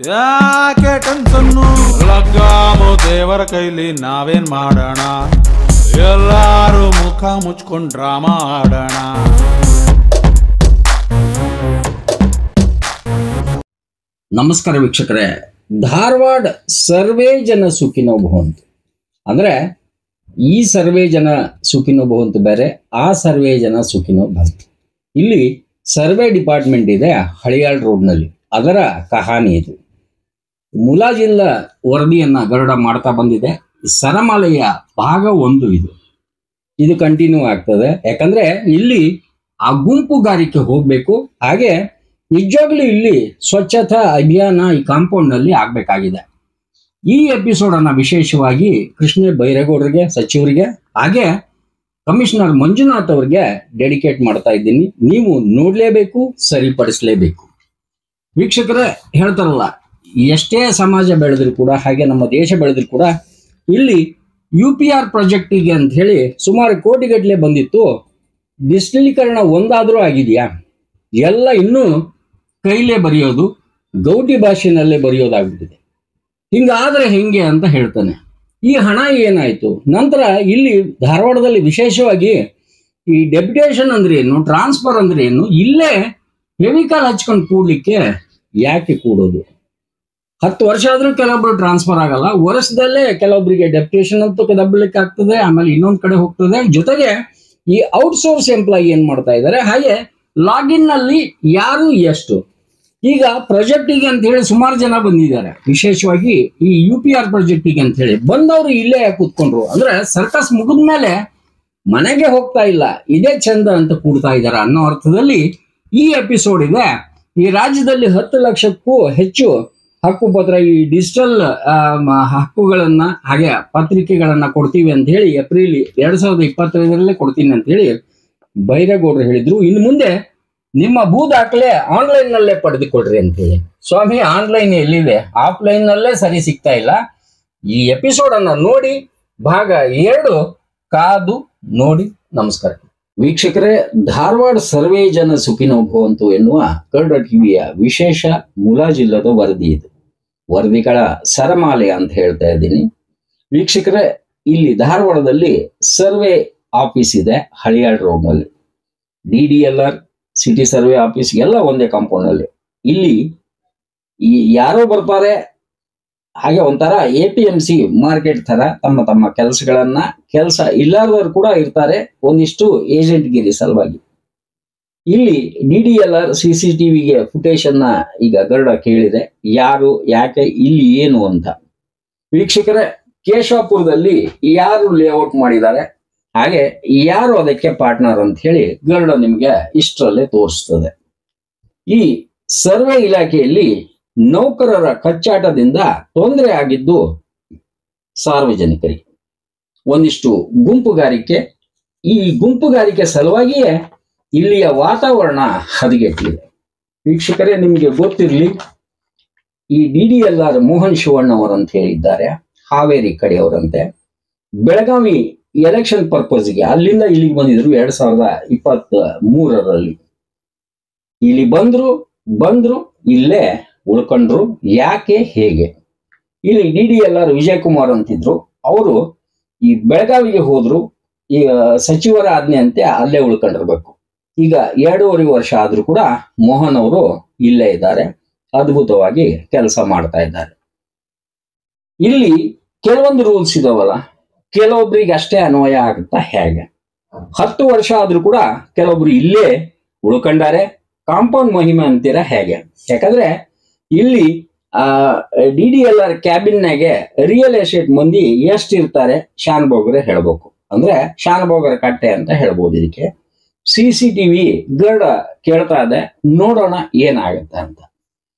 ಯಾಕೆ ಟೆನ್ಷನ್ನು? ಲಗ್ಗಾಮು ದೇವರ ಕೈಲಿ ನಾವೇನ್ ಮಾಡೋಣ, ಎಲ್ಲಾರು ಮುಖ ಮುಚ್ಕೊಂಡ್ ಡ್ರಾಮಾ ಆಡೋಣ. ನಮಸ್ಕಾರ ವೀಕ್ಷಕರೇ, ಧಾರವಾಡ ಸರ್ವೇ ಜನ ಸುಖಿನೋ ಭವಂತು ಅಂದ್ರೆ ಈ ಸರ್ವೇ ಜನ ಸುಖಿನೋ ಭವಂತು ಬೇರೆ, ಆ ಸರ್ವೇ ಜನ ಸುಖಿನೋ ಭವಂತು. ಇಲ್ಲಿ ಸರ್ವೆ ಡಿಪಾರ್ಟ್ಮೆಂಟ್ ಇದೆ ಹಳಿಯಾಳ್ ರೋಡ್ನಲ್ಲಿ, ಅದರ ಕಹಾನಿ ಇದು. ಮುಲಾಜಿಲ್ಲ ವರದಿಯನ್ನ ಗರುಡ ಮಾಡ್ತಾ ಬಂದಿದೆ. ಸರಮಾಲೆಯ ಭಾಗ 1 ಇದು ಕಂಟಿನ್ಯೂ ಆಗ್ತದೆ. ಯಾಕಂದ್ರೆ ಇಲ್ಲಿ ಆ ಗುಂಪುಗಾರಿಕೆ ಹೋಗ್ಬೇಕು, ಹಾಗೆ ನಿಜವಾಗ್ಲೂ ಇಲ್ಲಿ ಸ್ವಚ್ಛತಾ ಅಭಿಯಾನ ಈ ಕಾಂಪೌಂಡ್ ನಲ್ಲಿ ಆಗ್ಬೇಕಾಗಿದೆ. ಈ ಎಪಿಸೋಡ್ ಅನ್ನ ವಿಶೇಷವಾಗಿ ಕೃಷ್ಣ ಬೈರೇಗೌಡರಿಗೆ, ಸಚಿವರಿಗೆ, ಹಾಗೆ ಕಮಿಷನರ್ ಮಂಜುನಾಥ್ ಅವರಿಗೆ ಡೆಡಿಕೇಟ್ ಮಾಡ್ತಾ ಇದ್ದೀನಿ. ನೀವು ನೋಡ್ಲೇಬೇಕು, ಸರಿಪಡಿಸ್ಲೇಬೇಕು. ವೀಕ್ಷಕರೇ, ಹೇಳ್ತಾರಲ್ಲ, ಎಷ್ಟೇ ಸಮಾಜ ಬೆಳೆದ್ರು ಕೂಡ, ಹಾಗೆ ನಮ್ಮ ದೇಶ ಬೆಳೆದ್ರು ಕೂಡ, ಇಲ್ಲಿ UPR ಪ್ರಾಜೆಕ್ಟಿಗೆ ಅಂತ ಹೇಳಿ ಸುಮಾರು ಕೋಟಿಗಟ್ಟಲೆ ಬಂದಿತ್ತು. ಡಿಜಿಟಲೀಕರಣ ಒಂದಾದ್ರೂ ಆಗಿದೆಯಾ? ಎಲ್ಲ ಇನ್ನೂ ಕೈಲೇ ಬರೆಯೋದು, ಗೌಟಿ ಭಾಷೆನಲ್ಲೇ ಬರೆಯೋದಾಗ್ಬಿಟ್ಟಿದೆ. ಹಿಂಗಾದ್ರೆ ಹೆಂಗೆ ಅಂತ ಹೇಳ್ತಾನೆ. ಈ ಹಣ ಏನಾಯ್ತು? ನಂತರ ಇಲ್ಲಿ ಧಾರವಾಡದಲ್ಲಿ ವಿಶೇಷವಾಗಿ ಈ ಡೆಪ್ಯುಟೇಷನ್ ಅಂದ್ರೆ ಏನು, ಟ್ರಾನ್ಸ್ಫರ್ ಅಂದ್ರೆ ಏನು, ಇಲ್ಲೇ ಫೆವಿಕಾಲ್ ಹಚ್ಕೊಂಡು ಕೂಡ್ಲಿಕ್ಕೆ ಯಾಕೆ ಕೂಡೋದು? 10 ವರ್ಷ ಆದ್ರೂ ಕೆಲವೊಬ್ರು ಟ್ರಾನ್ಸ್ಫರ್ ಆಗಲ್ಲ, ವರ್ಷದಲ್ಲೇ ಕೆಲವೊಬ್ಬರಿಗೆ ಡೆಪ್ಯುಟೇಷನ್ ಅಂತೂ ದಬ್ಬಲಿಕ್ಕೆ ಆಗ್ತದೆ, ಆಮೇಲೆ ಇನ್ನೊಂದ್ ಕಡೆ ಹೋಗ್ತದೆ. ಜೊತೆಗೆ ಈ ಔಟ್ಸೋರ್ಸ್ ಎಂಪ್ಲಾಯಿ ಏನ್ ಮಾಡ್ತಾ ಇದ್ದಾರೆ, ಹಾಗೆ ಲಾಗಿನ್ ನಲ್ಲಿ ಯಾರು ಎಷ್ಟು. ಈಗ ಪ್ರಾಜೆಕ್ಟಿಗೆ ಅಂತ ಹೇಳಿ ಸುಮಾರು ಜನ ಬಂದಿದ್ದಾರೆ, ವಿಶೇಷವಾಗಿ ಈ UPR ಪ್ರಾಜೆಕ್ಟಿಗೆ ಅಂತ ಹೇಳಿ ಬಂದವರು ಇಲ್ಲೇ ಕೂತ್ಕೊಂಡ್ರು. ಅಂದ್ರೆ ಸರ್ಕಸ್ ಮುಗಿದ್ಮೇಲೆ ಮನೆಗೆ ಹೋಗ್ತಾ ಇಲ್ಲ, ಇದೇ ಚಂದ ಅಂತ ಕೂಡ್ತಾ ಇದ್ದಾರೆ ಅನ್ನೋ ಅರ್ಥದಲ್ಲಿ ಈ ಎಪಿಸೋಡ್ ಇದೆ. ಈ ರಾಜ್ಯದಲ್ಲಿ 10 ಲಕ್ಷಕ್ಕೂ ಹೆಚ್ಚು ಹಕ್ಕುಪತ್ರ, ಈ ಡಿಜಿಟಲ್ ಹಕ್ಕುಗಳನ್ನ ಹಾಗೆ ಪತ್ರಿಕೆಗಳನ್ನ ಕೊಡ್ತೀವಿ ಅಂತ ಹೇಳಿ ಏಪ್ರಿಲ್ 2025 ಕೊಡ್ತೀನಿ ಅಂತ ಹೇಳಿ ಬೈರೇಗೌಡರು ಹೇಳಿದ್ರು. ಇನ್ನು ಮುಂದೆ ನಿಮ್ಮ ಭೂ ದಾಖಲೆ ಆನ್ಲೈನ್ ನಲ್ಲೇ ಪಡೆದುಕೊಡ್ರಿ ಅಂತ ಹೇಳಿ. ಸ್ವಾಮಿ, ಆನ್ಲೈನ್ ಎಲ್ಲಿದೆ? ಆಫ್ಲೈನ್ ನಲ್ಲೇ ಸರಿ ಸಿಗ್ತಾ ಇಲ್ಲ. ಈ ಎಪಿಸೋಡ್ ಅನ್ನ ನೋಡಿ, ಭಾಗ 2 ಕಾದು ನೋಡಿ. ನಮಸ್ಕಾರ ವೀಕ್ಷಕರೇ, ಧಾರವಾಡ ಸರ್ವೇ ಜನ ಸುಖಿನೋ ಭವಂತು ಎನ್ನುವ ಗರುಡ ಟಿವಿಯ ವಿಶೇಷ ಮುಲಾಜಿಲ್ಲದ ವರದಿ ಇದು. ವರದಿಗಳ ಸರಮಾಲೆ ಅಂತ ಹೇಳ್ತಾ ಇದ್ದೀನಿ ವೀಕ್ಷಕರೇ. ಇಲ್ಲಿ ಧಾರವಾಡದಲ್ಲಿ ಸರ್ವೆ ಆಫೀಸ್ ಇದೆ ಹಳಿಯಾಳ್ ರೋಡ್ ನಲ್ಲಿ. DDLR ಸಿಟಿ ಸರ್ವೆ ಆಫೀಸ್ ಎಲ್ಲ ಒಂದೇ ಕಾಂಪೌಂಡ್ ನಲ್ಲಿ. ಇಲ್ಲಿ ಈ ಯಾರೋ ಬರ್ತಾರೆ, ಹಾಗೆ ಒಂಥರ APMC ಮಾರ್ಕೆಟ್ ತರ ತಮ್ಮ ತಮ್ಮ ಕೆಲಸ ಇಲ್ಲಾರ್ದವ್ರು ಕೂಡ ಇರ್ತಾರೆ, ಒಂದಿಷ್ಟು ಏಜೆಂಟ್ ಗಿರಿ ಸಲುವಾಗಿ. ಇಲ್ಲಿ DDLR CCTVಗೆ ಫುಟೇಜ್ ಅನ್ನ ಈಗ ಗರುಡ ಕೇಳಿದೆ, ಯಾರು, ಯಾಕೆ, ಇಲ್ಲಿ ಏನು ಅಂತ. ವೀಕ್ಷಕರೇ, ಕೇಶವಪುರದಲ್ಲಿ ಯಾರು ಲೇಔಟ್ ಮಾಡಿದ್ದಾರೆ, ಹಾಗೆ ಯಾರು ಅದಕ್ಕೆ ಪಾರ್ಟ್ನರ್ ಅಂತ ಹೇಳಿ ಗರುಡ ನಿಮ್ಗೆ ಇಷ್ಟರಲ್ಲೇ ತೋರಿಸ್ತದೆ. ಈ ಸರ್ವೆ ಇಲಾಖೆಯಲ್ಲಿ ನೌಕರರ ಕಚ್ಚಾಟದಿಂದ ತೊಂದರೆ ಆಗಿದ್ದು ಸಾರ್ವಜನಿಕರಿಗೆ. ಒಂದಿಷ್ಟು ಗುಂಪುಗಾರಿಕೆ, ಈ ಗುಂಪುಗಾರಿಕೆ ಸಲುವಾಗಿಯೇ ಇಲ್ಲಿಯ ವಾತಾವರಣ ಹದಗೆಟ್ಟಿದೆ. ವೀಕ್ಷಕರೇ, ನಿಮ್ಗೆ ಗೊತ್ತಿರ್ಲಿ, ಈ DDLR ಮೋಹನ್ ಶಿವಣ್ಣ ಅವರಂತ ಹೇಳಿದ್ದಾರೆ, ಹಾವೇರಿ ಕಡೆಯವರಂತೆ. ಬೆಳಗಾವಿ ಎಲೆಕ್ಷನ್ ಪರ್ಪಸ್ಗೆ ಅಲ್ಲಿಂದ ಇಲ್ಲಿಗೆ ಬಂದಿದ್ರು 2023ರಲ್ಲಿ. ಇಲ್ಲಿ ಬಂದ್ರು ಇಲ್ಲೇ ಉಳ್ಕೊಂಡ್ರು. ಯಾಕೆ, ಹೇಗೆ? ಇಲ್ಲಿ DDLR ವಿಜಯ್ ಕುಮಾರ್ ಅಂತಿದ್ರು, ಅವರು ಈ ಬೆಳಗಾವಿಗೆ ಹೋದ್ರು. ಈ ಸಚಿವರ ಆಜ್ಞೆ ಅಂತೆ ಅಲ್ಲೇ ಉಳ್ಕೊಂಡಿರ್ಬೇಕು. ಈಗ 2.5 ವರ್ಷ ಆದ್ರೂ ಕೂಡ ಮೋಹನ್ ಅವರು ಇಲ್ಲೇ ಇದ್ದಾರೆ, ಅದ್ಭುತವಾಗಿ ಕೆಲಸ ಮಾಡ್ತಾ ಇದ್ದಾರೆ. ಇಲ್ಲಿ ಕೆಲವೊಂದು ರೂಲ್ಸ್ ಇದಾವಲ್ಲ, ಕೆಲವೊಬ್ರಿಗೆ ಅಷ್ಟೇ ಅನ್ವಯ ಆಗುತ್ತಾ ಹೇಗೆ? 10 ವರ್ಷ ಆದ್ರೂ ಕೂಡ ಕೆಲವೊಬ್ರು ಇಲ್ಲೇ ಉಳ್ಕೊಂಡಾರೆ. ಕಾಂಪೌಂಡ್ ಮಹಿಮೆ ಅಂತೀರಾ ಹೇಗೆ? ಯಾಕಂದ್ರೆ ಇಲ್ಲಿ DDLR ಕ್ಯಾಬಿನ್ನಾಗೆ ರಿಯಲ್ ಎಸ್ಟೇಟ್ ಮಂದಿ ಎಷ್ಟಿರ್ತಾರೆ ಶಾನ್ಭೋಗ್ರೆ ಹೇಳ್ಬೇಕು. ಅಂದ್ರೆ ಶಾನ್ಭೋಗರ ಕಟ್ಟೆ ಅಂತ ಹೇಳ್ಬೋದು. ಇದಕ್ಕೆ CCTV ಗರುಡ ಕೇಳ್ತಾ ಇದೆ, ನೋಡೋಣ ಏನಾಗುತ್ತೆ ಅಂತ.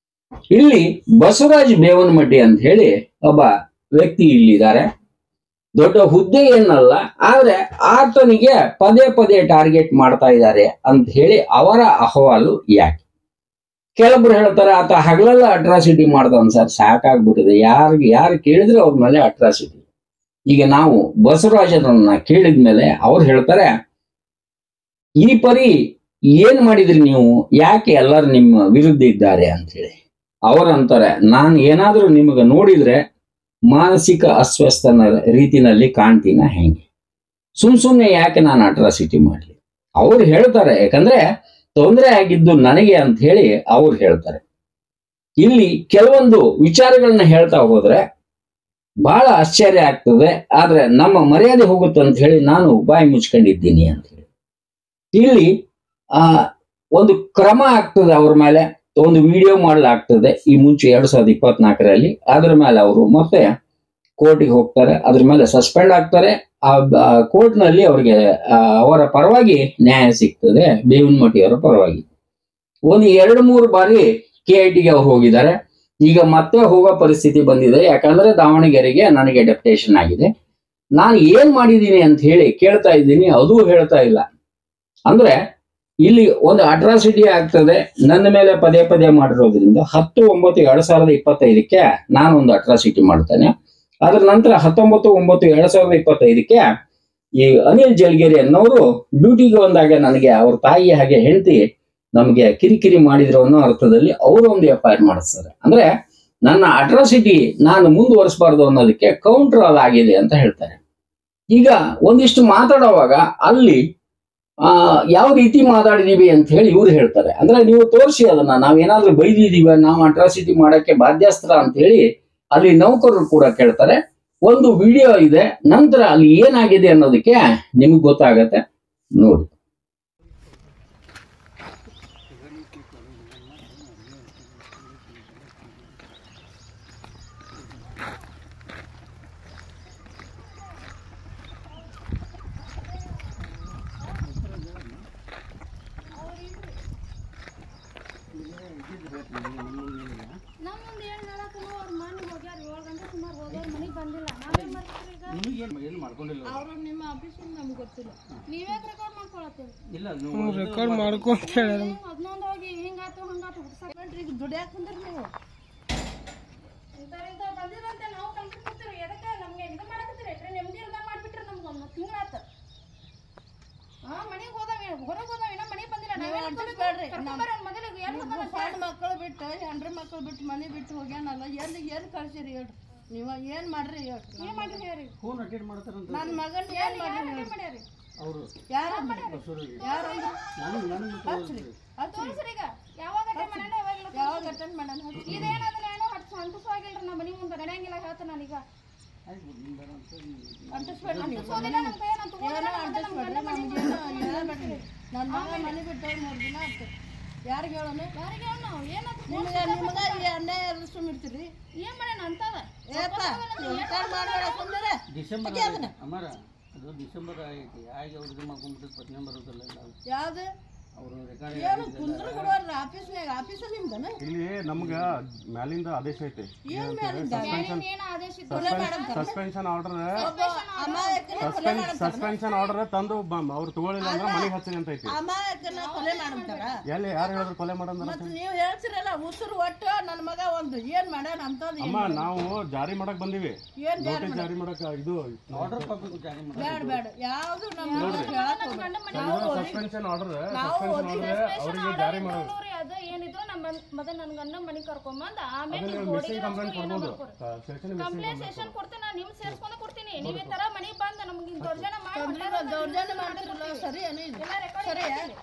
ಇಲ್ಲಿ ಬಸವರಾಜ್ ಬೇವನಮಡ್ಡಿ ಅಂತ ಹೇಳಿ ಒಬ್ಬ ವ್ಯಕ್ತಿ ಇಲ್ಲಿದ್ದಾರೆ. ದೊಡ್ಡ ಹುದ್ದೆ ಏನಲ್ಲ, ಆದ್ರೆ ಆತನಿಗೆ ಪದೇ ಟಾರ್ಗೆಟ್ ಮಾಡ್ತಾ ಇದ್ದಾರೆ ಅಂತ ಹೇಳಿ ಅವರ ಅಹವಾಲು ಯಾಕೆ? ಕೆಲವೊಬ್ರು ಹೇಳ್ತಾರೆ, ಆತ ಹಗಲೆಲ್ಲ ಅಟ್ರಾಸಿಟಿ ಮಾಡ್ತಾನೆ ಸರ್, ಸಾಕಾಗ್ಬಿಟ್ಟಿದೆ, ಯಾರು ಕೇಳಿದ್ರೆ ಅವ್ರ ಮೇಲೆ ಅಟ್ರಾಸಿಟಿ. ಈಗ ನಾವು ಬಸವರಾಜರನ್ನ ಕೇಳಿದ್ಮೇಲೆ ಅವ್ರು ಹೇಳ್ತಾರೆ, ಈ ಪರಿ ಏನ್ ಮಾಡಿದ್ರಿ ನೀವು, ಯಾಕೆ ಎಲ್ಲರೂ ನಿಮ್ಮ ವಿರುದ್ಧ ಇದ್ದಾರೆ ಅಂತ ಹೇಳಿ. ಅವರಂತಾರೆ, ನಾನು ಏನಾದ್ರೂ ನಿಮಗೆ ನೋಡಿದ್ರೆ ಮಾನಸಿಕ ಅಸ್ವಸ್ಥನ ರೀತಿನಲ್ಲಿ ಕಾಣ್ತೀನ ಹೆಂಗೆ, ಸುಮ್ನೆ ಯಾಕೆ ನಾನು ಅಟ್ರಾಸಿಟಿ ಮಾಡಲಿ? ಅವ್ರು ಹೇಳ್ತಾರೆ, ಯಾಕಂದ್ರೆ ತೊಂದರೆ ಆಗಿದ್ದು ನನಗೆ ಅಂತ ಹೇಳಿ ಅವ್ರು ಹೇಳ್ತಾರೆ. ಇಲ್ಲಿ ಕೆಲವೊಂದು ವಿಚಾರಗಳನ್ನ ಹೇಳ್ತಾ ಹೋದ್ರೆ ಬಹಳ ಆಶ್ಚರ್ಯ ಆಗ್ತದೆ, ಆದ್ರೆ ನಮ್ಮ ಮರ್ಯಾದೆ ಹೋಗುತ್ತೆ ಅಂತ ಹೇಳಿ ನಾನು ಬಾಯಿ ಮುಚ್ಕೊಂಡಿದ್ದೀನಿ ಅಂತ ಹೇಳಿ. ಇಲ್ಲಿ ಒಂದು ಕ್ರಮ ಆಗ್ತದೆ ಅವ್ರ ಮೇಲೆ, ಒಂದು ವಿಡಿಯೋ ಮಾಡಲಾಗ್ತದೆ ಈ ಮುಂಚೆ 2024ರಲ್ಲಿ. ಅದ್ರ ಮೇಲೆ ಅವರು ಮತ್ತೆ ಕೋರ್ಟಿಗೆ ಹೋಗ್ತಾರೆ, ಅದ್ರ ಮೇಲೆ ಸಸ್ಪೆಂಡ್ ಆಗ್ತಾರೆ. ಆ ಕೋರ್ಟ್ನಲ್ಲಿ ಅವ್ರಿಗೆ ಅವರ ಪರವಾಗಿ ನ್ಯಾಯ ಸಿಗ್ತದೆ, ಬೇವನಮಟ್ಟಿ ಅವರ ಪರವಾಗಿ. ಒಂದು 2-3 ಬಾರಿ KITಗೆ ಅವ್ರು ಹೋಗಿದ್ದಾರೆ. ಈಗ ಮತ್ತೆ ಹೋಗೋ ಪರಿಸ್ಥಿತಿ ಬಂದಿದೆ, ಯಾಕಂದ್ರೆ ದಾವಣಗೆರೆಗೆ ನನಗೆ ಡೆಪ್ಯುಟೇಷನ್ ಆಗಿದೆ. ನಾನು ಏನ್ ಮಾಡಿದ್ದೀನಿ ಅಂತ ಹೇಳಿ ಕೇಳ್ತಾ ಇದ್ದೀನಿ, ಅದು ಹೇಳ್ತಾ ಇಲ್ಲ. ಅಂದ್ರೆ ಇಲ್ಲಿ ಒಂದು ಅಟ್ರಾಸಿಟಿ ಆಗ್ತದೆ ನನ್ನ ಮೇಲೆ ಪದೇ ಪದೇ ಮಾಡಿರೋದ್ರಿಂದ 10/9/2025ಕ್ಕೆ ನಾನು ಒಂದು ಅಟ್ರಾಸಿಟಿ ಮಾಡ್ತೇನೆ. ಅದ್ರ ನಂತರ 19/9/2025ಕ್ಕೆ ಈ ಅನಿಲ್ ಜಲ್ಗೇರಿ ಅನ್ನೋರು ಡ್ಯೂಟಿಗೆ ಬಂದಾಗ ನನಗೆ ಅವ್ರ ತಾಯಿ ಹಾಗೆ ಹೆಂಡತಿ ನಮಗೆ ಕಿರಿಕಿರಿ ಮಾಡಿದ್ರು ಅನ್ನೋ ಅರ್ಥದಲ್ಲಿ ಅವರು ಒಂದು FIR ಮಾಡಿಸ್ತಾರೆ. ಅಂದ್ರೆ ನನ್ನ ಅಟ್ರಾಸಿಟಿ ನಾನು ಮುಂದುವರಿಸಬಾರ್ದು ಅನ್ನೋದಕ್ಕೆ ಕೌಂಟರ್ ಅದಾಗಿದೆ ಅಂತ ಹೇಳ್ತಾರೆ. ಈಗ ಒಂದಿಷ್ಟು ಮಾತಾಡುವಾಗ ಅಲ್ಲಿ ಯಾವ ರೀತಿ ಮಾತಾಡಿದೀವಿ ಅಂತ ಹೇಳಿ ಇವ್ರು ಹೇಳ್ತಾರೆ. ಅಂದ್ರೆ ನೀವು ತೋರಿಸಿ ಅದನ್ನ, ನಾವೇನಾದ್ರೂ ಬೈದಿದೀವ, ನಾವು ಅಟ್ರಾಸಿಟಿ ಮಾಡಕ್ಕೆ ಬಾಧ್ಯಸ್ತ್ರ ಅಂತ ಹೇಳಿ ಅಲ್ಲಿ ನೌಕರರು ಕೂಡ ಕೇಳ್ತಾರೆ. ಒಂದು ವಿಡಿಯೋ ಇದೆ, ನಂತರ ಅಲ್ಲಿ ಏನಾಗಿದೆ ಅನ್ನೋದಕ್ಕೆ ನಿಮ್ಗೆ ಗೊತ್ತಾಗತ್ತೆ, ನೋಡಿ. ಅವರು ನಿಮ್ಮ ಆಫೀಸಿಂದ ನಮ್ಗೆ ಗೊತ್ತಿಲ್ಲ, ನೀವೇ ರೆಕಾರ್ಡ್ ಮಾಡ್ಕೊಳತ್ತೀರಿ. ಇಲ್ಲ ರೆಕಾರ್ಡ್ ಮಾಡ್ಕೊಂತ ಹೇಳಿ ಅದನ್ನೊಂದು ಹೋಗಿ ಹಿಂಗಾತು ಹಂಗಾತು ಹುಡ್ಸಾಕ್ರಿ. ಈಗ ದುಡಿಯಾಕ ಬಂದ್ರಿ ನೀವು ಇಂಥ ಬಂದಿರಂತೆ ನಾವು ಕಲ್ತಿರ್ತೀರಿ. ಎದಕ್ಕೆ ನಮ್ಗೆ ಇದು ಮಾಡಕತ್ತೀರಿ? ನೆಮ್ಮದಿ ಇಲ್ದ ಮಾಡ್ಬಿಟ್ರಿ ನಮ್ಗೆ ಒಂದು ತಿಂಗಳಾತ. ಮನೆಗೆ ಹೋದಾವೆ, ಹೊರಗೆ ಹೋದಾವೆ, ನಮ್ಮ ಮನೆಗೆ ಬಂದಿಲ್ಲ. ಮೊದಲಿಗೆ ಸಣ್ಣ ಮಕ್ಕಳು ಬಿಟ್ಟು ಹೆಂಡ್ರಿ ಮಕ್ಕಳು ಬಿಟ್ಟು ಮನೆ ಬಿಟ್ಟು ಹೋಗ್ಯಾನಲ್ಲ, ಎಲ್ಲಿ ಕಳ್ಸಿರಿ ಹೇಳ್ರಿ ನೀವು? ಏನ್ ಮಾಡ್ರಿ ಏನ್ ಮಾಡ್ರಿ ಹೇಳ್ರಿ? ಫೋನ್ ಅಟೆಂಡ್ ಮಾಡ್ತಾರಂತ ನನ್ನ ಮಗನ್ ಏನ್ ಮಾಡ್ರಿ? ಅವರು ಯಾರು ಯಾವಾಗ ಅಟೆಂಡ್ ಮಾಡೋಣ? ಇದೇನಾದ್ರೆ ಏನೋ ಅಂಟಿಸೋಗಿಲ್ರಿ, ನಮ್ಮ ಮನೆ ಮುಂದೆ ನಡೆಯಂಗಿಲ್ಲ ಹೇಳ್ತ ನಾನೀಗ. ನನ್ನ ಮಗ ಮನೆ ಬಿಟ್ಟು 3 ದಿನ ಆಯ್ತು. ಯಾರಿಗೆ ಹೇಳೋಣ? ನಿಮಗೆ ಅನ್ಯಾಯ ಸುಮ್ಮಿರ್ತೀರಿ? ಏನ್ ಮಾಡೋಣ ಅಂತದ? ಡಿಸೆಂಬರ್ ಅಮ್ಮಾರ ಅದು ಡಿಸೆಂಬರ್ ಐತಿ, ಆಗಿ ಅವ್ರಿಗೆ ಮಾಡ್ಕೊಂಡ್ಬಿಟ್ಟು 10 ಬರೋದಿಲ್ಲ. ಯಾವ್ದು ಇಲ್ಲಿ ನಮ್ಗ ಮ್ಯಾಲಿಂದ ಆದೇಶ ಐತಿ, ಸಸ್ಪೆನ್ಷನ್ ಆರ್ಡರ್ ತಂದು ಅವ್ರು ತಗೊಳ್ಳಿಲ್ಲ ಅಂದ್ರೆ ಮನೆಗೆ ಹಚ್ಚಿ ಅಂತ ಐತಿ. ಎಲ್ಲಿ ಯಾರು ಹೇಳಿದ್ರು ಕೊಲೆ ಮಾಡಂದ್ರ? ನೀವು ಹೇಳ್ತಿರಲ್ಲ ಉಸಿರು ಒಟ್ಟು ನನ್ನ ಮಗ ಒಂದು ಏನ್ ಮಾಡ್ಯಾನ ಅಂತಂದು. ಅಮ್ಮ ನಾವು ಜಾರಿ ಮಾಡಕ್ ಬಂದಿವಿ, ನೋಟಿಸ್ ಜಾರಿ ಮಾಡಕ್. ಇದು ಆರ್ಡರ್ ಕಾಪಿ ಜಾರಿ ಮಾಡಿ ಬೇಡ ಬೇಡ ಯಾವ್ದು ನಮ್ಮ ಸಸ್ಪೆನ್ಷನ್ ಆರ್ಡರ್ ಅವ್ರಿಗೆ ಜಾರಿ ಮಾಡೋದು. ಅದು ಏನಿದ್ರು ನಮ್ಮ ಮೊದಲು ನನ್ನ ಗಂಡ ಮನೆ ಕರ್ಕೊಂಬಂದ್ ಆಮೇಲೆ ಕಂಪ್ಲೇಂಟ್ ಸೆಷನ್ ಕೊಡ್ತೀನಿ. ನಾನು ನಿಮ್ ಸೇರ್ಸ್ಕೊಂಡ ಕೊಡ್ತೀನಿ. ನೀವ್ ಈ ತರ ಮನೆಗೆ ಬಂದ ನಮ್ಗೆ ದೌರ್ಜನ್ಯ ಮಾಡ್ತಿರಲ್ಲ. ಸರಿ ಸರಿ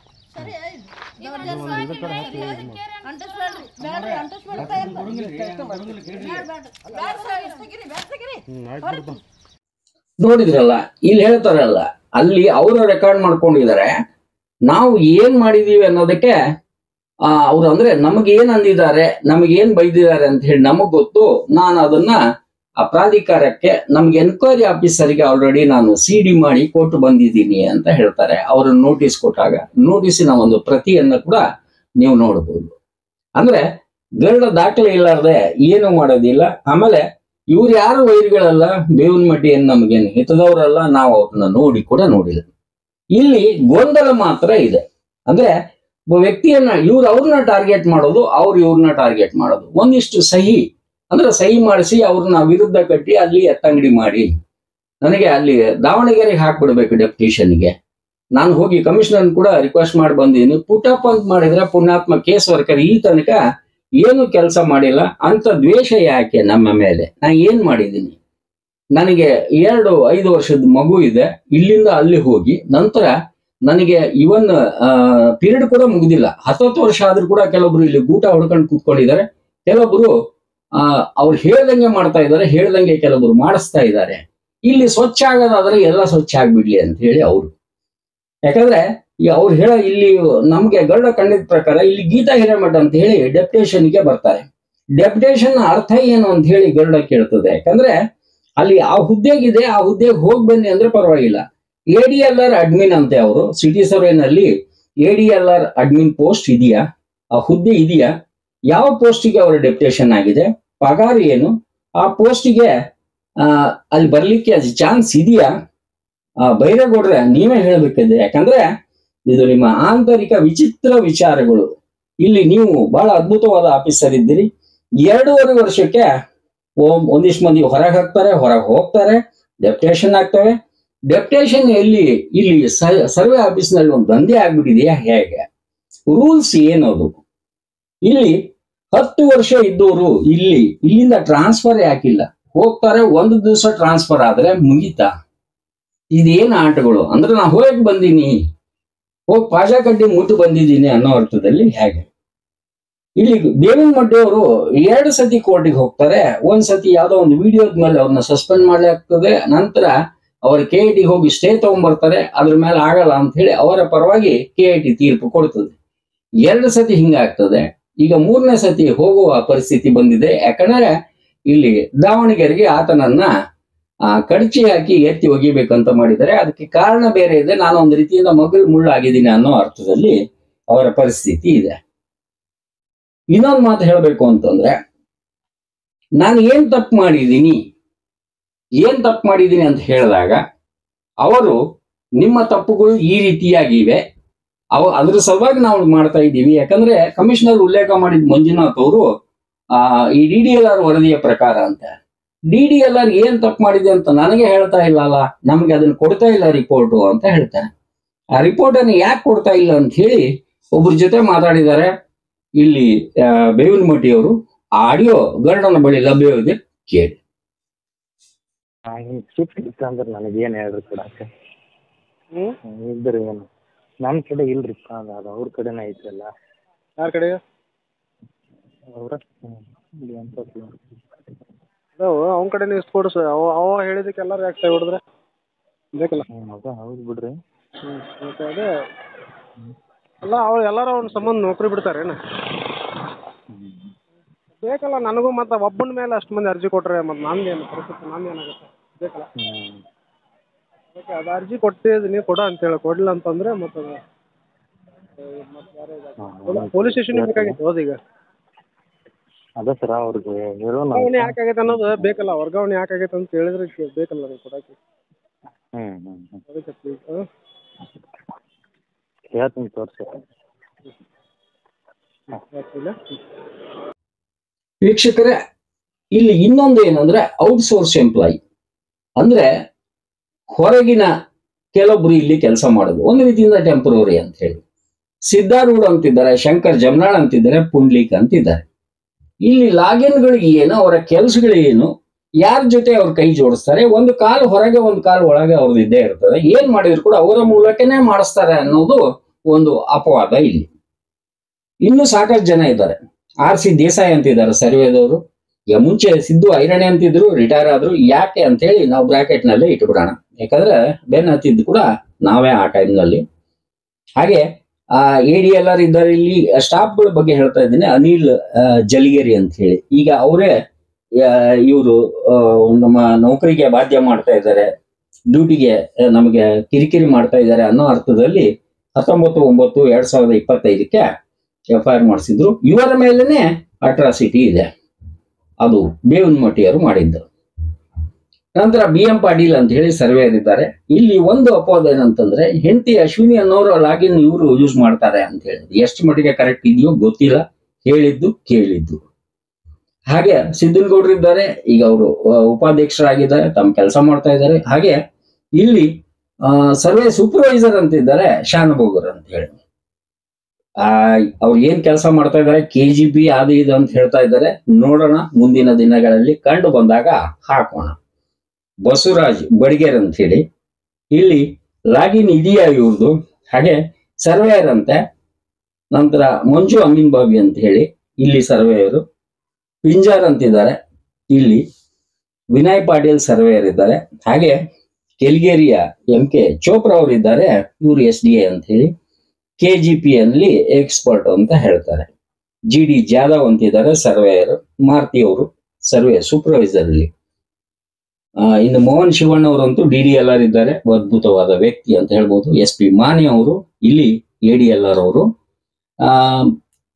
ನೋಡಿದ್ರಲ್ಲ, ಇಲ್ಲಿ ಹೇಳ್ತಾರಲ್ಲ, ಅಲ್ಲಿ ಅವರು ರೆಕಾರ್ಡ್ ಮಾಡ್ಕೊಂಡಿದ್ದಾರೆ. ನಾವು ಏನ್ ಮಾಡಿದೀವಿ ಅನ್ನೋದಕ್ಕೆ ಅವ್ರು ಅಂದ್ರೆ ನಮಗೇನ್ ಅಂದಿದ್ದಾರೆ, ನಮಗೇನ್ ಬೈದಿದ್ದಾರೆ ಅಂತ ಹೇಳಿ ನಮಗ್ ಗೊತ್ತು. ನಾನು ಅದನ್ನ ಆ ಪ್ರಾಧಿಕಾರಕ್ಕೆ, ನಮ್ಗೆ ಎನ್ಕ್ವೈರಿ ಆಫೀಸರ್ಗೆ ಆಲ್ರೆಡಿ ನಾನು CD ಮಾಡಿ ಕೊಟ್ಟು ಬಂದಿದ್ದೀನಿ ಅಂತ ಹೇಳ್ತಾರೆ. ಅವರು ನೋಟಿಸ್ ಕೊಟ್ಟಾಗ ನೋಟಿಸಿನ ಒಂದು ಪ್ರತಿಯನ್ನ ಕೂಡ ನೀವು ನೋಡಬಹುದು. ಅಂದ್ರೆ ಗರುಡ ದಾಖಲೆ ಇಲ್ಲಾರ್ದೆ ಏನು ಮಾಡೋದಿಲ್ಲ. ಆಮೇಲೆ ಇವ್ರು ಯಾರು ವೈರಿಗಳಲ್ಲ, ಬೇವನಮಟ್ಟಿ ಏನ್ ನಮಗೇನು ಹಿತದವರಲ್ಲ, ನಾವು ಅವ್ರನ್ನ ನೋಡಿ ಕೂಡ ನೋಡಿಲ್ಲ. ಇಲ್ಲಿ ಗೊಂದಲ ಮಾತ್ರ ಇದೆ. ಅಂದ್ರೆ ಒಬ್ಬ ವ್ಯಕ್ತಿಯನ್ನ ಅವ್ರನ್ನ ಟಾರ್ಗೆಟ್ ಮಾಡೋದು, ಇವ್ರನ್ನ ಟಾರ್ಗೆಟ್ ಮಾಡೋದು. ಒಂದಿಷ್ಟು ಸಹಿ ಅಂದ್ರೆ ಸಹಿ ಮಾಡಿಸಿ ಅವ್ರನ್ನ ವಿರುದ್ಧ ಕಟ್ಟಿ ಅಲ್ಲಿ ಎತ್ತಂಗಡಿ ಮಾಡಿ ನನಗೆ ಅಲ್ಲಿ ದಾವಣಗೆರೆಗೆ ಹಾಕ್ಬಿಡ್ಬೇಕು ಡೆಪ್ಯುಟೇಷನ್ಗೆ. ನಾನು ಹೋಗಿ ಕಮಿಷನರ್ ಕೂಡ ರಿಕ್ವೆಸ್ಟ್ ಮಾಡಿ ಬಂದಿದ್ದೀನಿ. ಪುಟಪ್ ಅಂತ ಮಾಡಿದ್ರೆ ಪುಣ್ಯಾತ್ಮ ಕೇಸ್ ವರ್ಕರ್ ಈ ತನಕ ಏನು ಕೆಲಸ ಮಾಡಿಲ್ಲ ಅಂತ ದ್ವೇಷ ಯಾಕೆ ನಮ್ಮ ಮೇಲೆ? ನಾ ಏನ್ ಮಾಡಿದ್ದೀನಿ? ನನಗೆ 2-5 ವರ್ಷದ ಮಗು ಇದೆ, ಇಲ್ಲಿಂದ ಅಲ್ಲಿ ಹೋಗಿ ನಂತರ ನನಗೆ ಇವನ್ ಪೀರಿಯಡ್ ಕೂಡ ಮುಗಿದಿಲ್ಲ, 10 ವರ್ಷ ಆದ್ರೂ ಕೂಡ ಕೆಲವೊಬ್ರು ಇಲ್ಲಿ ಗೂಟ ಹೊಡ್ಕೊಂಡು ಕೂತ್ಕೊಂಡಿದ್ದಾರೆ, ಕೆಲವೊಬ್ರು ಅವ್ರು ಹೇಳ್ದಂಗೆ ಮಾಡ್ತಾ ಇದ್ದಾರೆ, ಹೇಳ್ದಂಗೆ ಕೆಲವೊಬ್ರು ಮಾಡಿಸ್ತಾ ಇದ್ದಾರೆ. ಇಲ್ಲಿ ಸ್ವಚ್ಛ ಆಗೋದಾದ್ರೆ ಎಲ್ಲ ಸ್ವಚ್ಛ ಆಗ್ಬಿಡ್ಲಿ ಅಂತ ಹೇಳಿ ಅವರು. ಯಾಕಂದ್ರೆ ಅವ್ರು ಇಲ್ಲಿ ನಮ್ಗೆ ಗರುಡ ಕಂಡಿದ ಪ್ರಕಾರ ಇಲ್ಲಿ ಗೀತಾ ಹಿರೇಮಠ ಅಂತ ಹೇಳಿ ಡೆಪ್ಯುಟೇಷನ್ಗೆ ಬರ್ತಾರೆ. ಡೆಪ್ಯುಟೇಷನ್ ಅರ್ಥ ಏನು ಅಂತ ಹೇಳಿ ಗರುಡ ಕೇಳ್ತದೆ. ಯಾಕಂದ್ರೆ ಅಲ್ಲಿ ಆ ಹುದ್ದೆಗಿದೆ, ಆ ಹುದ್ದೆಗೆ ಹೋಗಿ ಬನ್ನಿ ಅಂದ್ರೆ ಪರವಾಗಿಲ್ಲ. ADLR ಅಡ್ಮಿನ್ ಅಂತೆ ಅವರು, ಸಿಟಿ ಸರ್ವೆನಲ್ಲಿ ADLR ಅಡ್ಮಿನ್ ಪೋಸ್ಟ್ ಇದೆಯಾ, ಆ ಹುದ್ದೆ ಇದೆಯಾ, ಯಾವ ಪೋಸ್ಟಿಗೆ ಅವರ ಡೆಪ್ಯುಟೇಷನ್ ಆಗಿದೆ, ಪಗಾರ ಏನು, ಆ ಪೋಸ್ಟಿಗೆ ಅಲ್ಲಿ ಬರ್ಲಿಕ್ಕೆ ಅದು ಚಾನ್ಸ್ ಇದೆಯಾ? ಬೈರೇಗೌಡ್ರೆ ನೀವೇ ಹೇಳ್ಬೇಕಿದೆ. ಯಾಕಂದ್ರೆ ಇದು ನಿಮ್ಮ ಆಂತರಿಕ ವಿಚಿತ್ರ ವಿಚಾರಗಳು. ಇಲ್ಲಿ ನೀವು ಬಹಳ ಅದ್ಭುತವಾದ ಆಫೀಸರ್ ಇದ್ದೀರಿ. 2.5 ವರ್ಷಕ್ಕೆ ಒಂದಿಷ್ಟು ಮಂದಿ ಹೊರಗೆ ಹಾಕ್ತಾರೆ, ಹೊರಗೆ ಹೋಗ್ತಾರೆ, ಡೆಪ್ಯುಟೇಷನ್ ಆಗ್ತವೆ. ಡೆಪ್ಯುಟೇಷನ್ ಇಲ್ಲಿ ಸರ್ವೆ ಆಫೀಸ್ನಲ್ಲಿ ಒಂದು ದಂಧೆ ಆಗ್ಬಿಟ್ಟಿದೆಯಾ ಹೇಗೆ? ರೂಲ್ಸ್ ಏನದು? ಇಲ್ಲಿ 10 ವರ್ಷ ಇದ್ದವರು ಇಲ್ಲಿಂದ ಟ್ರಾನ್ಸ್ಫರ್ ಯಾಕಿಲ್ಲ? ಹೋಗ್ತಾರೆ, 1 ದಿವಸ ಟ್ರಾನ್ಸ್ಫರ್ ಆದ್ರೆ ಮುಗಿತಾ? ಇದೇನ್ ಆಟಗಳು? ಅಂದ್ರೆ ನಾ ಹೋಗಕ್ ಬಂದೀನಿ, ಹೋಗಿ ಪಾಜಾ ಕಡ್ಡಿ ಮುಟ್ಟು ಬಂದಿದ್ದೀನಿ ಅನ್ನೋ ಅರ್ಥದಲ್ಲಿ ಹೇಗೆ? ಇಲ್ಲಿ ಬೇವಿನ ಮಡ್ಡಿ ಅವರು 2 ಸತಿ ಕೋರ್ಟಿಗೆ ಹೋಗ್ತಾರೆ. 1 ಸತಿ ಯಾವ್ದೋ ಒಂದು ವಿಡಿಯೋದ ಮೇಲೆ ಅವ್ರನ್ನ ಸಸ್ಪೆಂಡ್ ಮಾಡ್ಲಾಗ್ತದೆ. ನಂತರ ಅವ್ರ KIT ಹೋಗಿ ಸ್ಟೇ ತಗೊಂಡ್ಬರ್ತಾರೆ, ಅದ್ರ ಮೇಲೆ ಆಗಲ್ಲ ಅಂತ ಹೇಳಿ ಅವರ ಪರವಾಗಿ KIT ತೀರ್ಪು ಕೊಡ್ತದೆ. 2 ಸತಿ ಹಿಂಗಾಗ್ತದೆ. ಈಗ 3ನೇ ಸತಿ ಹೋಗುವ ಪರಿಸ್ಥಿತಿ ಬಂದಿದೆ. ಯಾಕಂದ್ರೆ ಇಲ್ಲಿ ದಾವಣಗೆರೆಗೆ ಆತನನ್ನ ಕಡಚಿ ಹಾಕಿ ಎತ್ತಿ ಒಗಿಬೇಕಂತ ಮಾಡಿದರೆ. ಅದಕ್ಕೆ ಕಾರಣ ಬೇರೆ ಇದೆ. ನಾನು ಒಂದು ರೀತಿಯಿಂದ ಮುಳ್ಳಾಗಿದ್ದೀನಿ ಅನ್ನೋ ಅರ್ಥದಲ್ಲಿ ಅವರ ಪರಿಸ್ಥಿತಿ ಇದೆ. ಇನ್ನೊಂದು ಮಾತು ಹೇಳಬೇಕು ಅಂತಂದ್ರೆ, ನಾನು ಏನ್ ತಪ್ಪು ಮಾಡಿದ್ದೀನಿ ಅಂತ ಹೇಳಿದಾಗ ಅವರು ನಿಮ್ಮ ತಪ್ಪುಗಳು ಈ ರೀತಿಯಾಗಿವೆ, ಅದ್ರ ಸಲುವಾಗಿ ನಾವು ಮಾಡ್ತಾ ಇದ್ದೀವಿ. ಯಾಕಂದ್ರೆ ಕಮಿಷನರ್ ಉಲ್ಲೇಖ ಮಾಡಿದ ಮಂಜುನಾಥ್ ಅವರು ಈ DDLR ವರದಿಯ ಪ್ರಕಾರ ಅಂತ, DDLR ಏನ್ ತಪ್ಪು ಮಾಡಿದೆ ಅಂತ ನನಗೆ ಹೇಳ್ತಾ ಇಲ್ಲ ಅಲ್ಲ, ನಮ್ಗೆ ಅದನ್ನ ಕೊಡ್ತಾ ಇಲ್ಲ ರಿಪೋರ್ಟು ಅಂತ ಹೇಳ್ತಾರೆ. ಆ ರಿಪೋರ್ಟ್ ಅನ್ನು ಯಾಕೆ ಕೊಡ್ತಾ ಇಲ್ಲ ಅಂತ ಹೇಳಿ ಒಬ್ರ ಜೊತೆ ಮಾತಾಡಿದ್ದಾರೆ. ಇಲ್ಲಿ ಬೇವಿನ ಮಟ್ಟಿ ಅವರು ಆಡಿಯೋ ಗರುಡನ ಬಳಿ ಲಭ್ಯವಿದೆ, ಕೇಳಿ. ಅಂದ್ರೆ ನನಗೇನ್ ಹೇಳ್ರಿ ಕೊಡಾಕ ಇದ್ರಿ ಏನು ನಮ್ ಕಡೆ ಇಲ್ರಿಪ್ಪ, ಅದು ಅವ್ರ ಕಡೆನೇ ಐತಲ್ಲ. ಯಾರ ಕಡೆ? ಅವ್ರ ಅವನ ಕಡೆನೇ ಇಷ್ಟು ಕೊಡ್ಸ. ಅವ ಹೇಳಿದಕ್ಕೆ ಎಲ್ಲರೂ ಯಾಕೆ ಕೈ ಹೊಡೆದ್ರೆ ಬೇಕಲ್ಲ? ಹೌದು ಬಿಡ್ರಿ. ಮತ್ತೆ ಅದೇ ಅಲ್ಲ, ಎಲ್ಲರೂ ಅವ್ನ ಸಂಬಂಧ ನೌಕರಿ ಬಿಡ್ತಾರೇನು? ಬೇಕಲ್ಲ ನನಗೂ. ಮತ್ತೆ ಒಬ್ಬನ ಮೇಲೆ ಅಷ್ಟು ಮಂದಿ ಅರ್ಜಿ ಕೊಟ್ರೆ ಮತ್ತೆ ನಂದೇನು ಪರಿಸ್ಥಿತಿ? ನಂದೇನಾಗುತ್ತೆ? ಬೇಕಲ್ಲ. ಓಕೆ, ಅದು ಅರ್ಜಿ ಕೊಟ್ಟಿದ್ದೀನಿ ಕೊಡ ಅಂತೇಳಿ, ಕೊಡಲಿಲ್ಲ ಅಂತಂದ್ರೆ ಮತ್ತೆ ಪೊಲೀಸ್ ಸ್ಟೇಷನ್ ಬೇಕಾಗಿತ್ತು. ಹೌದೀಗ ಅದೇ ಸರ್ ಅವ್ರಿಗೆ ವರ್ಗಾವಣೆ ಯಾಕಾಗೈತೆ ಅನ್ನೋದು ಬೇಕಲ್ಲ. ವರ್ಗಾವಣೆ ಯಾಕಾಗೈತೆ ಅಂತ ಹೇಳಿದ್ರೆ ಬೇಕಲ್ಲ ನೀವು ಕೊಡಕ್ಕೆ. ಅದಕ್ಕೆ ಪ್ಲೀಸ್ ಹೇಳ್ತೀನಿ ತೋರಿಸಿ. ವೀಕ್ಷಕರೇ, ಇಲ್ಲಿ ಇನ್ನೊಂದು ಏನಂದ್ರೆ ಔಟ್ಸೋರ್ಸ್ ಎಂಪ್ಲಾಯಿ ಅಂದ್ರೆ ಹೊರಗಿನ ಕೆಲವೊಬ್ರು ಇಲ್ಲಿ ಕೆಲಸ ಮಾಡೋದು, ಒಂದು ರೀತಿಯಿಂದ ಟೆಂಪರರಿ ಅಂತ ಹೇಳಿ. ಸಿದ್ಧಾರೂಢ ಅಂತಿದ್ದಾರೆ, ಶಂಕರ್ ಜಮನಾಳ್ ಅಂತಿದ್ದಾರೆ, ಪುಂಡ್ಲಿಕ್ ಅಂತಿದ್ದಾರೆ. ಇಲ್ಲಿ ಲಾಗಿನ್ಗಳಿಗೆ ಏನು, ಅವರ ಕೆಲಸಗಳೇನು, ಯಾರ ಜೊತೆ ಅವ್ರ ಕೈ ಜೋಡಿಸ್ತಾರೆ, ಒಂದು ಕಾಲು ಹೊರಗೆ ಒಂದು ಕಾಲು ಒಳಗೆ ಅವ್ರದ್ದು ಇದ್ದೇ ಇರ್ತದೆ. ಏನ್ ಮಾಡಿದ್ರು ಕೂಡ ಅವರ ಮೂಲಕನೇ ಮಾಡಿಸ್ತಾರೆ ಅನ್ನೋದು ಒಂದು ಅಪವಾದ ಇಲ್ಲಿ. ಇನ್ನು ಸಾಕಷ್ಟು ಜನ ಇದ್ದಾರೆ. RC ದೇಸಾಯಿ ಅಂತಿದ್ದಾರೆ ಸರ್ವೇದವರು. ಈಗ ಮುಂಚೆ ಸಿದ್ದು ಐರಣೆ ಅಂತಿದ್ರು, ರಿಟೈರ್ ಆದ್ರು. ಯಾಕೆ ಅಂತ ಹೇಳಿ ನಾವು ಬ್ರಾಕೆಟ್ ನಲ್ಲೇ ಇಟ್ಬಿಡೋಣ, ಯಾಕಂದ್ರೆ ಬೆನ್ ಹತ್ತಿದ್ದು ಕೂಡ ನಾವೇ ಆ ಟೈಮ್ನಲ್ಲಿ. ಹಾಗೆ ADLR ಇದ್ದಾರೆ. ಇಲ್ಲಿ ಸ್ಟಾಫ್ಗಳ ಬಗ್ಗೆ ಹೇಳ್ತಾ ಇದ್ದೀನಿ. ಅನಿಲ್ ಜಲಿಗೇರಿ ಅಂತ ಹೇಳಿ, ಈಗ ಅವರೇ ಇವರು ನಮ್ಮ ನೌಕರಿಗೆ ಬಾಧ್ಯ ಮಾಡ್ತಾ ಇದ್ದಾರೆ, ಡ್ಯೂಟಿಗೆ ನಮಗೆ ಕಿರಿಕಿರಿ ಮಾಡ್ತಾ ಇದ್ದಾರೆ ಅನ್ನೋ ಅರ್ಥದಲ್ಲಿ 19/9/2025ಕ್ಕೆ FIR ಮಾಡಿಸಿದ್ರು. ಇವರ ಮೇಲೇನೆ ಅಟ್ರಾಸಿಟಿ ಇದೆ, ಅದು ಬೇವಿನ ಮಟ್ಟಿಯವರು ಮಾಡಿದ್ದು. ನಂತರ BM ಪಾಟೀಲ್ ಅಂತ ಹೇಳಿ ಸರ್ವೇಯರ್ ಇದ್ದಾರೆ. ಇಲ್ಲಿ ಒಂದು ಅಪವಾದ ಏನಂತಂದ್ರೆ, ಹೆಂಡತಿ ಅಶ್ವಿನಿ ಅನ್ನೋರು ಲಾಗಿನ್ ಇವರು ಯೂಸ್ ಮಾಡ್ತಾರೆ ಅಂತ ಹೇಳಿದ್ರು. ಎಷ್ಟು ಮಟ್ಟಿಗೆ ಕರೆಕ್ಟ್ ಇದೆಯೋ ಗೊತ್ತಿಲ್ಲ, ಹೇಳಿದ್ದು ಕೇಳಿದ್ದು. ಹಾಗೆ ಸಿದ್ದನಗೌಡರು ಇದ್ದಾರೆ, ಈಗ ಅವರು ಉಪಾಧ್ಯಕ್ಷರಾಗಿದ್ದಾರೆ, ತಮ್ಮ ಕೆಲಸ ಮಾಡ್ತಾ ಇದ್ದಾರೆ. ಹಾಗೆ ಇಲ್ಲಿ ಸರ್ವೆ ಸೂಪರ್ವೈಸರ್ ಅಂತಿದ್ದಾರೆ ಶಾನಭೋಗರ್ ಅಂತ ಹೇಳಿ. ಅವ್ರು ಏನ್ ಕೆಲಸ ಮಾಡ್ತಾ ಇದ್ದಾರೆ, KGB ಅದು ಇದು ಅಂತ ಹೇಳ್ತಾ ಇದ್ದಾರೆ. ನೋಡೋಣ, ಮುಂದಿನ ದಿನಗಳಲ್ಲಿ ಕಂಡು ಬಂದಾಗ ಹಾಕೋಣ. ಬಸವರಾಜ್ ಬಡಿಗೇರ್ ಅಂತ ಹೇಳಿ, ಇಲ್ಲಿ ಲಾಗಿನ್ ಇದೆಯಾ ಇವ್ರದ್ದು? ಹಾಗೆ ಸರ್ವೇಯರ್ ಅಂತೆ. ನಂತರ ಮಂಜು ಅಮೀನ್ ಬಾಬಿ ಅಂತ ಹೇಳಿ ಇಲ್ಲಿ ಸರ್ವೇಯರು. ಪಿಂಜಾರ್ ಅಂತಿದ್ದಾರೆ, ಇಲ್ಲಿ ವಿನಯ್ ಪಾಟೀಲ್ ಸರ್ವೇಯರ್ ಇದ್ದಾರೆ. ಹಾಗೆ ಕೆಲ್ಗೇರಿಯ MK ಚೋಪ್ರಾ ಅವರು ಇದ್ದಾರೆ, ಇವರು SDA ಅಂತ ಹೇಳಿ. KGP ಅಲ್ಲಿ ಎಕ್ಸ್ಪರ್ಟ್ ಅಂತ ಹೇಳ್ತಾರೆ. GD ಜಾಧವ್ ಅಂತಿದ್ದಾರೆ ಸರ್ವೇಯರ್. ಮಾರುತಿ ಅವರು ಸರ್ವೆ ಸೂಪರ್ವೈಸರ್ ಅಲ್ಲಿ. ಇನ್ನು ಮೋಹನ್ ಶಿವಣ್ಣ ಅವರಂತೂ DDLR ಇದ್ದಾರೆ, ಅದ್ಭುತವಾದ ವ್ಯಕ್ತಿ ಅಂತ ಹೇಳ್ಬೋದು. SP ಮಾನಿ ಅವರು ಇಲ್ಲಿ ADLR ಅವರು.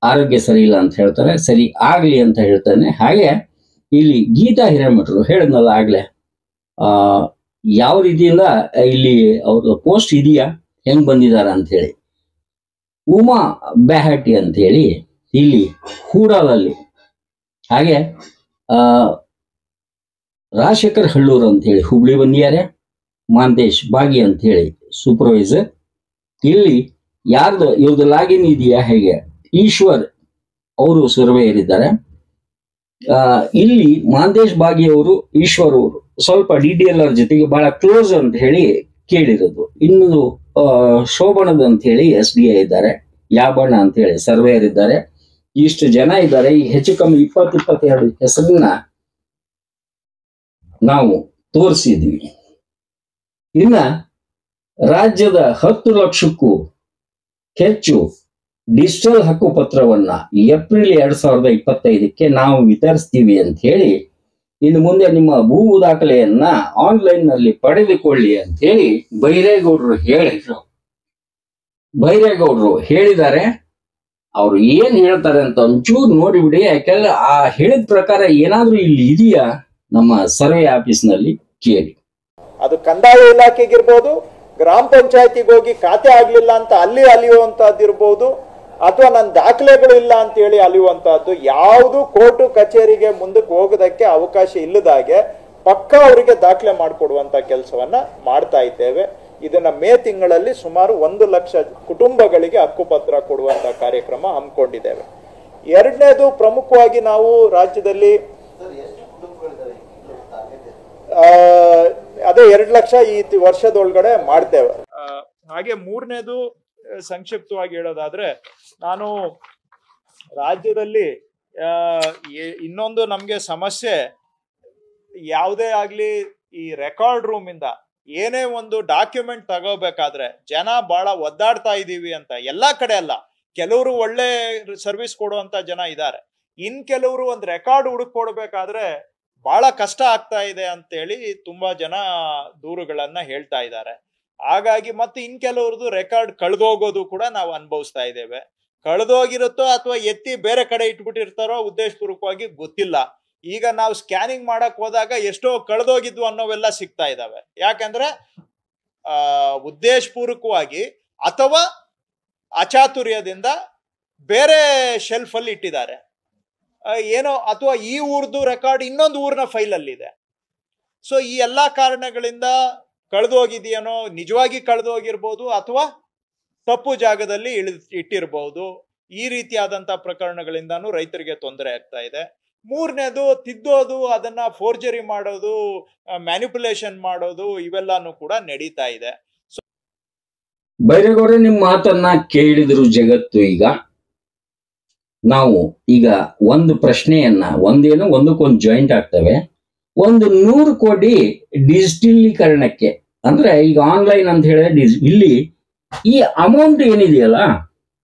ಆರೋಗ್ಯ ಸರಿ ಇಲ್ಲ ಅಂತ ಹೇಳ್ತಾರೆ, ಸರಿ ಆಗ್ಲಿ ಅಂತ ಹೇಳ್ತಾನೆ. ಹಾಗೆ ಇಲ್ಲಿ ಗೀತಾ ಹಿರೇಮಠರು ಹೇಳಿದ್ನಲ್ಲ ಆಗ್ಲೇ, ಯಾವ ರೀತಿಯಿಂದ ಇಲ್ಲಿ ಅವ್ರ ಪೋಸ್ಟ್ ಇದೆಯಾ, ಹೆಂಗ್ ಬಂದಿದಾರ ಅಂತ ಹೇಳಿ. ಉಮಾ ಬ್ಯಾಹಟಿ ಅಂತ ಹೇಳಿ ಇಲ್ಲಿ ಹೂಡಾದಲ್ಲಿ. ಹಾಗೆ ರಾಜಶೇಖರ್ ಹಳ್ಳೂರು ಅಂತ ಹೇಳಿ ಹುಬ್ಳಿ ಬಂದಿದ್ದಾರೆ. ಮಾಂತೇಶ್ ಬಾಗಿ ಅಂತ ಹೇಳಿ ಸೂಪರ್ವೈಸರ್. ಇಲ್ಲಿ ಯಾರ್ದು ಇವ್ರದ್ದು ಲಾಗಿನ್ ಇದೆಯಾ ಹೇಗೆ? ಈಶ್ವರ್ ಅವರು ಸರ್ವೇಯರ್ ಇದ್ದಾರೆ. ಇಲ್ಲಿ ಮಾಂತೇಶ್ ಬಾಗಿ ಅವರು, ಈಶ್ವರ್ ಅವರು ಸ್ವಲ್ಪ DDLR ಜೊತೆಗೆ ಬಹಳ ಕ್ಲೋಸ್ ಅಂತ ಹೇಳಿ ಕೇಳಿರೋದು. ಇನ್ನು ಶೋಭಣದ ಅಂತ ಹೇಳಿ SDA ಇದ್ದಾರೆ. ಯಾಬಣ್ಣ ಅಂತ ಹೇಳಿ ಸರ್ವೇಯರ್ ಇದ್ದಾರೆ. ಇಷ್ಟು ಜನ ಇದ್ದಾರೆ. ಈ ಹೆಚ್ಚು ಕಮ್ಮಿ 20-22 ಹೆಸರನ್ನ ನಾವು ತೋರಿಸಿದ್ವಿ. ಇನ್ನ ರಾಜ್ಯದ 10 ಲಕ್ಷಕ್ಕೂ ಹೆಚ್ಚು ಡಿಜಿಟಲ್ ಹಕ್ಕು ಪತ್ರವನ್ನ ಏಪ್ರಿಲ್ 2025ಕ್ಕೆ ನಾವು ವಿತರಿಸ್ತೀವಿ ಅಂತ ಹೇಳಿ, ಇನ್ನು ಮುಂದೆ ನಿಮ್ಮ ಭೂ ದಾಖಲೆಯನ್ನ ಆನ್ಲೈನ್ ನಲ್ಲಿ ಪಡೆದುಕೊಳ್ಳಿ ಅಂತ ಹೇಳಿ ಬೈರೇಗೌಡರು ಹೇಳಿದ್ದಾರೆ. ಅವ್ರು ಏನ್ ಹೇಳ್ತಾರೆ ಅಂತ ಒಂಚೂರು ನೋಡಿಬಿಡಿ. ಯಾಕಂದ್ರೆ ಆ ಹೇಳಿದ ಪ್ರಕಾರ ಏನಾದ್ರೂ ಇಲ್ಲಿ ಇದೆಯಾ ನಮ್ಮ ಸರ್ವೆ ಆಫೀಸ್ ನಲ್ಲಿ ಕೇಳಿ. ಅದು ಕಂದಾಯ ಇಲಾಖೆಗಿರ್ಬೋದು, ಗ್ರಾಮ ಪಂಚಾಯತಿಗೆ ಹೋಗಿ ಖಾತೆ ಆಗ್ಲಿಲ್ಲ ಅಂತ ಅಲ್ಲಿ ಅಲಿಯುವಂತಹದ್ದಿರ್ಬೋದು, ಅಥವಾ ನನ್ನ ದಾಖಲೆಗಳು ಇಲ್ಲ ಅಂತ ಹೇಳಿ ಅಲಿಯುವಂತಹದ್ದು. ಯಾವುದು ಕೋರ್ಟು ಕಚೇರಿಗೆ ಮುಂದಕ್ಕೆ ಹೋಗೋದಕ್ಕೆ ಅವಕಾಶ ಇಲ್ಲದಾಗೆ ಪಕ್ಕ ಅವರಿಗೆ ದಾಖಲೆ ಮಾಡಿಕೊಡುವಂತ ಕೆಲಸವನ್ನ ಮಾಡ್ತಾ ಇದ್ದೇವೆ. ಇದನ್ನ ಮೇ ತಿಂಗಳಲ್ಲಿ ಸುಮಾರು 1 ಲಕ್ಷ ಕುಟುಂಬಗಳಿಗೆ ಹಕ್ಕುಪತ್ರ ಕೊಡುವಂತ ಕಾರ್ಯಕ್ರಮ ಹಮ್ಮಿಕೊಂಡಿದ್ದೇವೆ. ಎರಡನೇದು, ಪ್ರಮುಖವಾಗಿ ನಾವು ರಾಜ್ಯದಲ್ಲಿ ಅದೇ 2 ಲಕ್ಷ ಈ ವರ್ಷದೊಳಗಡೆ ಮಾಡ್ತೇವೆ. ಹಾಗೆ ಮೂರನೇದು, ಸಂಕ್ಷಿಪ್ತವಾಗಿ ಹೇಳೋದಾದ್ರೆ, ನಾನು ರಾಜ್ಯದಲ್ಲಿ ಇನ್ನೊಂದು ನಮ್ಗೆ ಸಮಸ್ಯೆ, ಯಾವುದೇ ಆಗ್ಲಿ ಈ ರೆಕಾರ್ಡ್ ರೂಮ್ ಇಂದ ಏನೇ ಒಂದು ಡಾಕ್ಯುಮೆಂಟ್ ತಗೋಬೇಕಾದ್ರೆ ಜನ ಬಹಳ ಒದ್ದಾಡ್ತಾ ಇದೀವಿ ಅಂತ. ಎಲ್ಲಾ ಕಡೆ ಅಲ್ಲ, ಕೆಲವರು ಒಳ್ಳೆ ಸರ್ವಿಸ್ ಕೊಡುವಂತ ಜನ ಇದ್ದಾರೆ. ಇನ್ ಕೆಲವರು ಒಂದು ರೆಕಾರ್ಡ್ ಹುಡುಕೊಡ್ಬೇಕಾದ್ರೆ ಬಹಳ ಕಷ್ಟ ಆಗ್ತಾ ಇದೆ ಅಂತೇಳಿ ತುಂಬಾ ಜನ ದೂರುಗಳನ್ನ ಹೇಳ್ತಾ ಇದ್ದಾರೆ. ಹಾಗಾಗಿ ಮತ್ತೆ ಇನ್ ಕೆಲವ್ರದ್ದು ರೆಕಾರ್ಡ್ ಕಳೆದೋಗೋದು ಕೂಡ ನಾವು ಅನುಭವಿಸ್ತಾ ಇದ್ದೇವೆ. ಕಳೆದೋಗಿರುತ್ತೋ ಅಥವಾ ಎತ್ತಿ ಬೇರೆ ಕಡೆ ಇಟ್ಬಿಟ್ಟಿರ್ತಾರೋ ಉದ್ದೇಶಪೂರ್ವಕವಾಗಿ ಗೊತ್ತಿಲ್ಲ. ಈಗ ನಾವು ಸ್ಕ್ಯಾನಿಂಗ್ ಮಾಡಕ್ ಹೋದಾಗ ಎಷ್ಟೋ ಕಳೆದೋಗಿದ್ವು ಅನ್ನೋವೆಲ್ಲ ಸಿಗ್ತಾ ಇದಾವೆ. ಯಾಕಂದ್ರೆ ಉದ್ದೇಶಪೂರ್ವಕವಾಗಿ ಅಥವಾ ಅಚಾತುರ್ಯದಿಂದ ಬೇರೆ ಶೆಲ್ಫ್ ಅಲ್ಲಿ ಇಟ್ಟಿದ್ದಾರೆ ಏನೋ, ಅಥವಾ ಈ ಊರ್ದು ರೆಕಾರ್ಡ್ ಇನ್ನೊಂದು ಊರಿನ ಫೈಲ್ ಅಲ್ಲಿ ಇದೆ. ಸೊ ಈ ಎಲ್ಲಾ ಕಾರಣಗಳಿಂದ ಕಳೆದೋಗಿದೆಯೇನೋ, ನಿಜವಾಗಿ ಕಳೆದೋಗಿರ್ಬೋದು, ಅಥವಾ ತಪ್ಪು ಜಾಗದಲ್ಲಿ ಇಟ್ಟಿರಬಹುದು. ಈ ರೀತಿಯಾದಂತಹ ಪ್ರಕರಣಗಳಿಂದಾನು ರೈತರಿಗೆ ತೊಂದರೆ ಆಗ್ತಾ ಇದೆ. ಮೂರನೇದು, ತಿದ್ದೋದು, ಅದನ್ನ ಫೋರ್ಜರಿ ಮಾಡೋದು, ಮ್ಯಾನಿಪುಲೇಷನ್ ಮಾಡೋದು, ಇವೆಲ್ಲಾನು ಕೂಡ ನಡೀತಾ ಇದೆ. ಬೈರೇಗೌಡ, ನಿಮ್ಮ ಮಾತನ್ನ ಕೇಳಿದ್ರು ಜಗತ್ತು. ಈಗ ನಾವು ಒಂದು ಪ್ರಶ್ನೆಯನ್ನ ಒಂದಕ್ಕೊಂದು ಜಾಯಿಂಟ್ ಆಗ್ತವೆ. 100 ಕೋಟಿ ಡಿಜಿಟಲೀಕರಣಕ್ಕೆ ಅಂದ್ರೆ ಈಗ ಆನ್ಲೈನ್ ಅಂತ ಹೇಳಿದ್ರೆ ಇಲ್ಲಿ ಈ ಅಮೌಂಟ್ ಏನಿದೆಯಲ್ಲ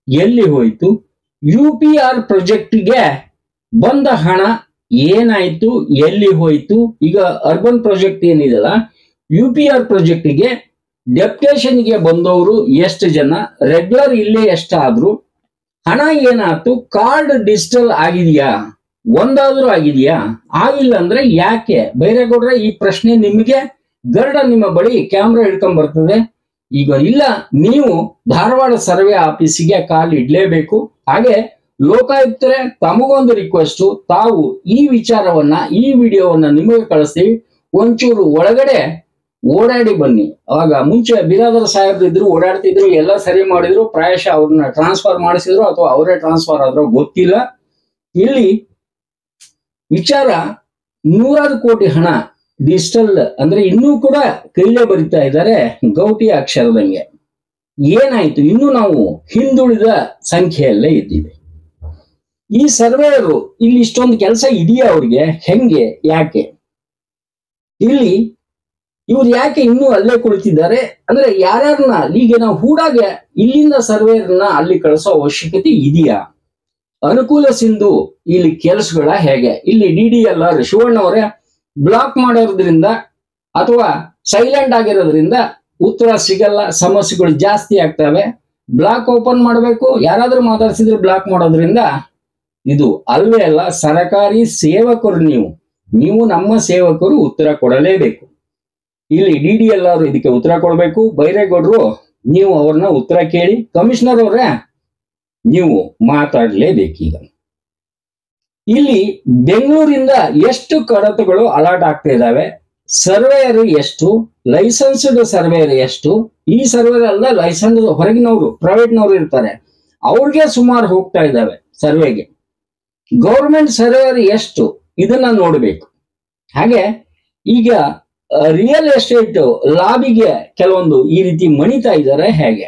ಎಲ್ಲಿ ಹೋಯ್ತು? UPR ಪ್ರಾಜೆಕ್ಟ್ಗೆ ಬಂದ ಹಣ ಏನಾಯ್ತು, ಎಲ್ಲಿ ಹೋಯ್ತು? ಈಗ ಅರ್ಬನ್ ಪ್ರಾಜೆಕ್ಟ್ ಏನಿದೆಯಲ್ಲ, UPR ಪ್ರಾಜೆಕ್ಟ್ಗೆ ಡೆಪ್ಯುಟೇಷನ್ಗೆ ಬಂದವರು ಎಷ್ಟು ಜನ, ರೆಗ್ಯುಲರ್ ಇಲ್ಲೇ ಎಷ್ಟಾದ್ರು, ಹಣ ಏನಾಯ್ತು, ಕಾರ್ಡ್ ಡಿಜಿಟಲ್ ಆಗಿದೆಯಾ, ಒಂದಾದ್ರೂ ಆಗಿದೆಯಾ, ಆಗಿಲ್ಲ ಅಂದ್ರೆ ಯಾಕೆ? ಬೈರೇಗೌಡ್ರೆ, ಈ ಪ್ರಶ್ನೆ ನಿಮಗೆ ಗರುಡ ನಿಮ್ಮ ಬಳಿ ಕ್ಯಾಮ್ರಾ ಹಿಡ್ಕೊಂಡ್ ಬರ್ತದೆ. ಈಗ ಇಲ್ಲ, ನೀವು ಧಾರವಾಡ ಸರ್ವೆ ಆಫೀಸಿಗೆ ಕಾಲ್ ಇಡ್ಲೇಬೇಕು. ಹಾಗೆ ಲೋಕಾಯುಕ್ತರೇ, ತಮಗೊಂದು ರಿಕ್ವೆಸ್ಟ್, ತಾವು ಈ ವಿಚಾರವನ್ನ, ಈ ವಿಡಿಯೋವನ್ನ ನಿಮಗೆ ಕಳಿಸ್ತೀವಿ. ಒಂಚೂರು ಒಳಗಡೆ ಓಡಾಡಿ ಬನ್ನಿ. ಅವಾಗ ಮುಂಚೆ ಬಿರಾದರ್ ಸಾಹೇಬ್ರು ಇದ್ರು, ಓಡಾಡ್ತಿದ್ರು, ಎಲ್ಲ ಸರಿ ಮಾಡಿದ್ರು, ಪ್ರಾಯಶಃ ಅವ್ರನ್ನ ಟ್ರಾನ್ಸ್ಫರ್ ಮಾಡಿಸಿದ್ರು ಅಥವಾ ಅವರೇ ಟ್ರಾನ್ಸ್ಫರ್ ಆದ್ರೂ ಗೊತ್ತಿಲ್ಲ. ಇಲ್ಲಿ ವಿಚಾರ 100 ಕೋಟಿ ಹಣ ಡಿಜಿಟಲ್ ಅಂದ್ರೆ ಇನ್ನೂ ಕೂಡ ಕೈಲೇ ಬರಿತಾ ಇದ್ದಾರೆ ಗೌಟಿ ಅಕ್ಷರದಂಗೆ. ಏನಾಯ್ತು? ಇನ್ನು ನಾವು ಹಿಂದುಳಿದ ಸಂಖ್ಯೆಯಲ್ಲೇ ಇದ್ದೀವಿ. ಈ ಸರ್ವೇಯರು ಇಲ್ಲಿ ಇಷ್ಟೊಂದು ಕೆಲಸ ಇದೆಯಾ ಅವ್ರಿಗೆ? ಹೆಂಗೆ? ಯಾಕೆ? ಇಲ್ಲಿ ಇವ್ರು ಯಾಕೆ ಇನ್ನೂ ಅಲ್ಲೇ ಕುಳಿತಿದ್ದಾರೆ ಅಂದ್ರೆ ಯಾರ್ಯಾರನ್ನ ಅಲ್ಲಿಗೆ ನಾವು ಹೂಡಾಗೆ ಇಲ್ಲಿಂದ ಸರ್ವೇಯರ್ನ ಅಲ್ಲಿ ಕಳಿಸೋ ಅವಶ್ಯಕತೆ ಇದೆಯಾ? ಅನುಕೂಲ ಸಿಂಧು ಇಲ್ಲಿ ಕೆಲಸಗಳ ಹೇಗೆ? ಇಲ್ಲಿ DDLR ಶಿವಣ್ಣ ಅವರೇ ಬ್ಲಾಕ್ ಮಾಡೋದ್ರಿಂದ ಅಥವಾ ಸೈಲೆಂಟ್ ಆಗಿರೋದ್ರಿಂದ ಉತ್ತರ ಸಿಗಲ್ಲ, ಸಮಸ್ಯೆಗಳು ಜಾಸ್ತಿ ಆಗ್ತವೆ. ಬ್ಲಾಕ್ ಓಪನ್ ಮಾಡಬೇಕು, ಯಾರಾದ್ರೂ ಮಾತಾಡ್ಸಿದ್ರೆ ಬ್ಲಾಕ್ ಮಾಡೋದ್ರಿಂದ ಇದು ಅಲ್ವೇ ಅಲ್ಲ. ಸರಕಾರಿ ಸೇವಕರು ನೀವು ನಮ್ಮ ಸೇವಕರು ಉತ್ತರ ಕೊಡಲೇಬೇಕು. ಇಲ್ಲಿ DDLR ಇದಕ್ಕೆ ಉತ್ತರ ಕೊಡಬೇಕು. ಬೈರೇಗೌಡರು ನೀವು ಅವ್ರನ್ನ ಉತ್ತರ ಕೇಳಿ. ಕಮಿಷನರ್ ಅವರೇ ನೀವು ಮಾತಾಡ್ಲೇಬೇಕೀಗ. ಇಲ್ಲಿ ಬೆಂಗಳೂರಿಂದ ಎಷ್ಟು ಕಡತಗಳು ಅಲಾಟ್ ಆಗ್ತಾ ಇದಾವೆ? ಸರ್ವೇಯರ್ ಎಷ್ಟು? ಲೈಸೆನ್ಸ್ಡ್ ಸರ್ವೇಯರ್ ಎಷ್ಟು? ಈ ಸರ್ವೇಯರ್ ಅಲ್ಲ, ಲೈಸೆನ್ಸ್ ಹೊರಗಿನವರು ಪ್ರೈವೇಟ್ನವರು ಇರ್ತಾರೆ, ಅವ್ರಿಗೆ ಸುಮಾರು ಹೋಗ್ತಾ ಇದ್ದಾವೆ ಸರ್ವೆಗೆ. ಗೌರ್ಮೆಂಟ್ ಸರ್ವೇಯರ್ ಎಷ್ಟು? ಇದನ್ನ ನೋಡ್ಬೇಕು. ಹಾಗೆ ಈಗ ರಿಯಲ್ ಎಸ್ಟೇಟ್ ಲಾಬಿಗೆ ಕೆಲವೊಂದು ಈ ರೀತಿ ಮಣಿತಾ ಇದ್ದಾರೆ. ಹೇಗೆ?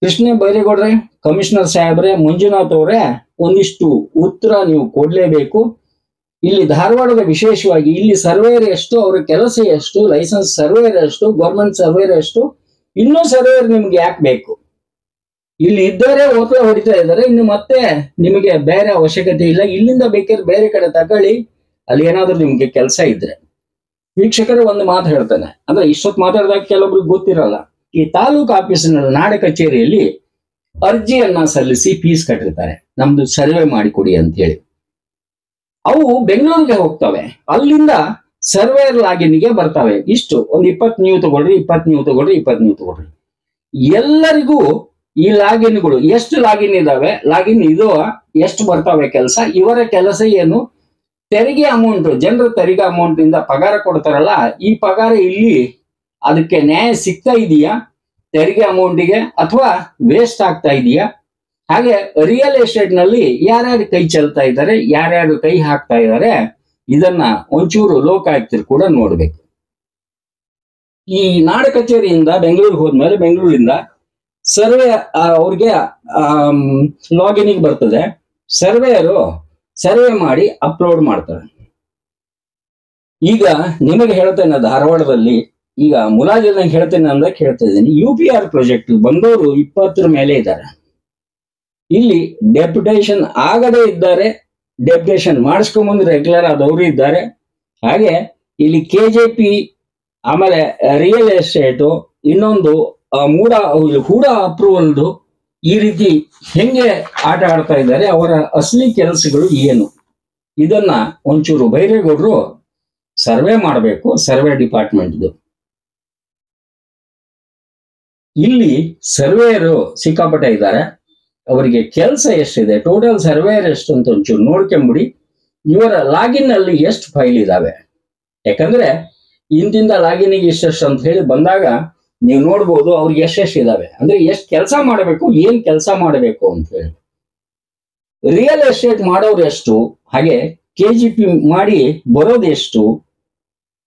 ಕೃಷ್ಣ ಬೈರೇಗೌಡ್ರೆ, ಕಮಿಷನರ್ ಸಾಹೇಬ್ರೆ, ಮಂಜುನಾಥ್ ಅವರೇ ಒಂದಿಷ್ಟು ಉತ್ತರ ನೀವು ಕೊಡ್ಲೇಬೇಕು. ಇಲ್ಲಿ ಧಾರವಾಡದ ವಿಶೇಷವಾಗಿ ಇಲ್ಲಿ ಸರ್ವೇಯರ್ ಎಷ್ಟು, ಅವರ ಕೆಲಸ ಎಷ್ಟು, ಲೈಸೆನ್ಸ್ ಸರ್ವೇಯರ್ ಎಷ್ಟು, ಗೌರ್ಮೆಂಟ್ ಸರ್ವೇಯರ್ ಎಷ್ಟು, ಇನ್ನೂ ಸರ್ವೇಯರ್ ನಿಮ್ಗೆ ಯಾಕೆ ಬೇಕು? ಇಲ್ಲಿ ಇದ್ದಾರೆ, ಒತ್ತಡ ಹೊಡಿತಾ ಇದ್ದಾರೆ, ಇನ್ನು ಮತ್ತೆ ನಿಮಗೆ ಬೇರೆ ಅವಶ್ಯಕತೆ ಇಲ್ಲ. ಇಲ್ಲಿಂದ ಬೇಕಾದ್ರೆ ಬೇರೆ ಕಡೆ ತಗೊಳ್ಳಿ, ಅಲ್ಲಿ ಏನಾದ್ರೂ ನಿಮ್ಗೆ ಕೆಲಸ ಇದ್ರೆ. ವೀಕ್ಷಕರು ಒಂದು ಮಾತು ಹೇಳ್ತಾನೆ, ಅಂದ್ರೆ ಇಷ್ಟೊತ್ತು ಮಾತಾಡಿದಾಗ ಕೆಲವೊಬ್ರಿಗೆ ಗೊತ್ತಿರಲ್ಲ. ಈ ತಾಲೂಕು ಆಫೀಸಿನಲ್ಲಿ ನಾಡ ಕಚೇರಿಯಲ್ಲಿ ಅರ್ಜಿಯನ್ನ ಸಲ್ಲಿಸಿ ಫೀಸ್ ಕಟ್ಟಿರ್ತಾರೆ, ನಮ್ದು ಸರ್ವೆ ಮಾಡಿಕೊಡಿ ಅಂತ ಹೇಳಿ. ಅವು ಬೆಂಗಳೂರಿಗೆ ಹೋಗ್ತವೆ, ಅಲ್ಲಿಂದ ಸರ್ವೇಯರ್ ಲಾಗಿನ್ಗೆ ಬರ್ತವೆ. ಇಷ್ಟು ಒಂದು 20 ನೀವು ತಗೊಳ್ರಿ, 20 ನೀವು ತಗೊಳ್ರಿ, 20 ನೀವು ತಗೊಳ್ರಿ. ಎಲ್ಲರಿಗೂ ಈ ಲಾಗಿನ್ಗಳು ಎಷ್ಟು ಲಾಗಿನ್ ಇದಾವೆ, ಲಾಗಿನ್ ಇದು ಎಷ್ಟು ಬರ್ತವೆ ಕೆಲಸ, ಇವರ ಕೆಲಸ ಏನು, ತೆರಿಗೆ ಅಮೌಂಟ್, ಜನರ ತೆರಿಗೆ ಅಮೌಂಟ್ ಇಂದ ಪಗಾರ ಕೊಡ್ತಾರಲ್ಲ, ಈ ಪಗಾರ ಇಲ್ಲಿ ಅದಕ್ಕೆ ನ್ಯಾಯ ಸಿಗ್ತಾ ಇದೆಯಾ ತೆರಿಗೆ ಅಮೌಂಟಿಗೆ, ಅಥವಾ ವೇಸ್ಟ್ ಆಗ್ತಾ ಇದೆಯಾ? ಹಾಗೆ ರಿಯಲ್ ಎಸ್ಟೇಟ್ ನಲ್ಲಿ ಯಾರ್ಯಾರು ಕೈ ಚೆಲ್ತಾ ಇದ್ದಾರೆ, ಯಾರ್ಯಾರು ಕೈ ಹಾಕ್ತಾ ಇದ್ದಾರೆ, ಇದನ್ನ ಒಂಚೂರು ಲೋಕಾಯುಕ್ತರು ಕೂಡ ನೋಡ್ಬೇಕು. ಈ ನಾಡ ಕಚೇರಿಯಿಂದ ಬೆಂಗಳೂರಿಗೆ ಹೋದ್ಮೇಲೆ ಬೆಂಗಳೂರಿಂದ ಸರ್ವೆ ಅವ್ರಿಗೆ ಲಾಗಿನ್ಗೆ ಬರ್ತದೆ. ಸರ್ವೇಯರು ಸರ್ವೆ ಮಾಡಿ ಅಪ್ಲೋಡ್ ಮಾಡ್ತಾರೆ. ಈಗ ನಿಮಗೆ ಹೇಳ್ತೇನೆ, ಧಾರವಾಡದಲ್ಲಿ ಈಗ ಮುಲಾಜಿಲ್ನ ಹೇಳ್ತೇನೆ ಅಂದ್ರೆ ಹೇಳ್ತಾ ಇದ್ದೀನಿ, UPR ಪ್ರಾಜೆಕ್ಟ್ ಬಂದವರು 20 ಮೇಲೆ ಇದ್ದಾರೆ. ಇಲ್ಲಿ ಡೆಪ್ಯುಟೇಷನ್ ಆಗದೇ ಇದ್ದಾರೆ, ಡೆಪ್ಯುಟೇಷನ್ ಮಾಡಿಸ್ಕೊಂಬಂದು ರೆಗ್ಯುಲರ್ ಆದವರು ಇದ್ದಾರೆ. ಹಾಗೆ ಇಲ್ಲಿ KJP, ಆಮೇಲೆ ರಿಯಲ್ ಎಸ್ಟೇಟು, ಇನ್ನೊಂದು ಹೂಡ ಅಪ್ರೂವಲ್ದು, ಈ ರೀತಿ ಹೆಂಗೆ ಆಟ ಆಡ್ತಾ ಇದ್ದಾರೆ, ಅವರ ಅಸಲಿ ಕೆಲಸಗಳು ಏನು, ಇದನ್ನ ಒಂಚೂರು ಬೈರೇಗೌಡರು ಸರ್ವೆ ಮಾಡಬೇಕು, ಸರ್ವೆ ಡಿಪಾರ್ಟ್ಮೆಂಟ್ದು. ಇಲ್ಲಿ ಸರ್ವೇಯರು ಸಿಕ್ಕಾಪಟ್ಟೆ ಇದ್ದಾರೆ, ಅವರಿಗೆ ಕೆಲಸ ಎಷ್ಟಿದೆ, ಟೋಟಲ್ ಸರ್ವೇಯರ್ ಎಷ್ಟು ಅಂತ ಒಂಚೂರು ನೋಡ್ಕೊಂಬಿಡಿ. ಇವರ ಲಾಗಿನ್ ಅಲ್ಲಿ ಎಷ್ಟು ಫೈಲ್ ಇದಾವೆ, ಯಾಕಂದ್ರೆ ಇಂತಿಂದ ಲಾಗಿನ್ಗೆ ಇಷ್ಟೆಷ್ಟು ಅಂತ ಹೇಳಿ ಬಂದಾಗ ನೀವು ನೋಡ್ಬೋದು ಅವ್ರಿಗೆ ಎಷ್ಟೆಷ್ಟು ಇದಾವೆ, ಅಂದ್ರೆ ಎಷ್ಟು ಕೆಲಸ ಮಾಡಬೇಕು, ಏನ್ ಕೆಲಸ ಮಾಡಬೇಕು ಅಂತ ಹೇಳಿ. ರಿಯಲ್ ಎಸ್ಟೇಟ್ ಮಾಡೋರು ಎಷ್ಟು, ಹಾಗೆ KGP ಮಾಡಿ ಬರೋದೆಷ್ಟು,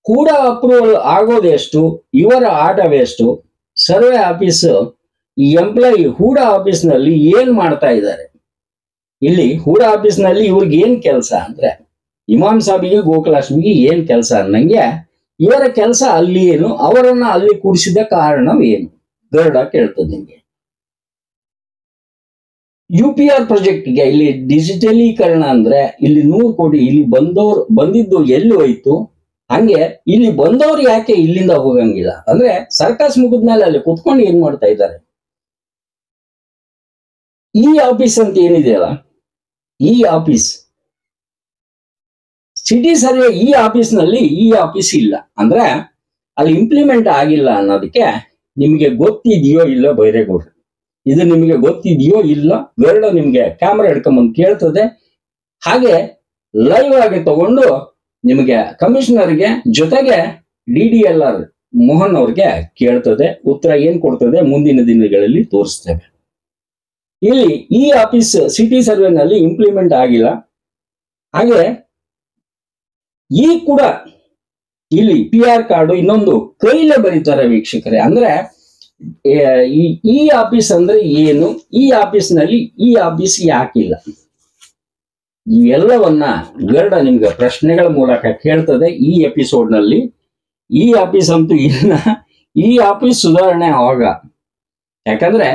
ಕೂಡ ಅಪ್ರೂವಲ್ ಆಗೋದೆಷ್ಟು, ಇವರ ಆಟವೆಷ್ಟು, ಸರ್ವೆ ಆಫೀಸ್ ಈ ಎಂಪ್ಲಾಯಿ ಹೂಡ ಆಫೀಸ್ ನಲ್ಲಿ ಏನ್ ಮಾಡ್ತಾ ಇದ್ದಾರೆ. ಇಲ್ಲಿ ಹೂಡ ಆಫೀಸ್ ನಲ್ಲಿ ಇವ್ರಿಗೆ ಏನ್ ಕೆಲಸ ಅಂದ್ರೆ, ಇಮಾಮ್ ಸಾಬಿಗೆ ಗೋಕುಲಾಷ್ಟಮಿಗೆ ಏನ್ ಕೆಲಸ ಅನ್ನಂಗೆ ಇವರ ಕೆಲಸ ಅಲ್ಲಿ ಏನು, ಅವರನ್ನ ಅಲ್ಲಿ ಕೂಡಿಸಿದ ಕಾರಣವೇನು, ಗರುಡ ಕೇಳ್ತದೆ ನಿಮ್ಗೆ. UPR ಪ್ರಾಜೆಕ್ಟ್ಗೆ ಇಲ್ಲಿ ಡಿಜಿಟಲೀಕರಣ ಅಂದ್ರೆ ಇಲ್ಲಿ 100 ಕೋಟಿ ಇಲ್ಲಿ ಬಂದಿದ್ದು ಎಲ್ಲಿ ಹೋಯ್ತು, ಹಂಗೆ ಇಲ್ಲಿ ಬಂದವರು ಯಾಕೆ ಇಲ್ಲಿಂದ ಹೋಗಂಗಿಲ್ಲ ಅಂದ್ರೆ ಸರ್ಕಸ್ ಮುಗಿದ್ಮೇಲೆ ಅಲ್ಲಿ ಕುತ್ಕೊಂಡು ಏನ್ ಮಾಡ್ತಾ ಇದ್ದಾರೆ. ಈ ಆಫೀಸ್ ಅಂತ ಏನಿದೆಯಲ್ಲ, ಈ ಆಫೀಸ್ ಸಿಟಿ ಸರ್ವೆ, ಈ ಆಫೀಸ್ ನಲ್ಲಿ ಈ ಆಫೀಸ್ ಇಲ್ಲ ಅಂದ್ರೆ ಅಲ್ಲಿ ಇಂಪ್ಲಿಮೆಂಟ್ ಆಗಿಲ್ಲ ಅನ್ನೋದಕ್ಕೆ ನಿಮಗೆ ಗೊತ್ತಿದೆಯೋ ಇಲ್ಲ ಬೈರೇಗೌಡ್ರು, ಇದು ನಿಮಗೆ ಗೊತ್ತಿದೆಯೋ ಇಲ್ಲ, ಗರುಡ ನಿಮ್ಗೆ ಕ್ಯಾಮ್ರಾ ಹಿಡ್ಕೊಂಬಂದು ಕೇಳ್ತದೆ. ಹಾಗೆ ಲೈವ್ ಆಗಿ ತಗೊಂಡು ನಿಮಗೆ ಕಮಿಷನರ್ಗೆ ಜೊತೆಗೆ DDLR ಮೋಹನ್ ಅವ್ರಿಗೆ ಕೇಳ್ತದೆ. ಉತ್ತರ ಏನ್ ಕೊಡ್ತದೆ ಮುಂದಿನ ದಿನಗಳಲ್ಲಿ ತೋರಿಸ್ತೇವೆ. ಇಲ್ಲಿ ಈ ಆಫೀಸ್ ಸಿಟಿ ಸರ್ವೆನಲ್ಲಿ ಇಂಪ್ಲಿಮೆಂಟ್ ಆಗಿಲ್ಲ. ಹಾಗೆ ಈ ಕೂಡ ಇಲ್ಲಿ PR ಕಾರ್ಡು ಇನ್ನೊಂದು ಕೈಲೇ ಬರೀತಾರೆ ವೀಕ್ಷಕರೇ. ಅಂದ್ರೆ ಈ ಆಫೀಸ್ ಅಂದ್ರೆ ಏನು, ಈ ಆಫೀಸ್ನಲ್ಲಿ ಈ ಆಫೀಸ್ ಯಾಕಿಲ್ಲ, ಇವೆಲ್ಲವನ್ನ ಗರುಡ ನಿಮ್ಗೆ ಪ್ರಶ್ನೆಗಳ ಮೂಲಕ ಕೇಳ್ತದೆ ಈ ಎಪಿಸೋಡ್ ನಲ್ಲಿ. ಈ ಆಫೀಸ್ ಅಂತೂ ಇಲ್ಲ, ಈ ಆಫೀಸ್ ಸುಧಾರಣೆ ಆವಾಗ. ಯಾಕಂದ್ರೆ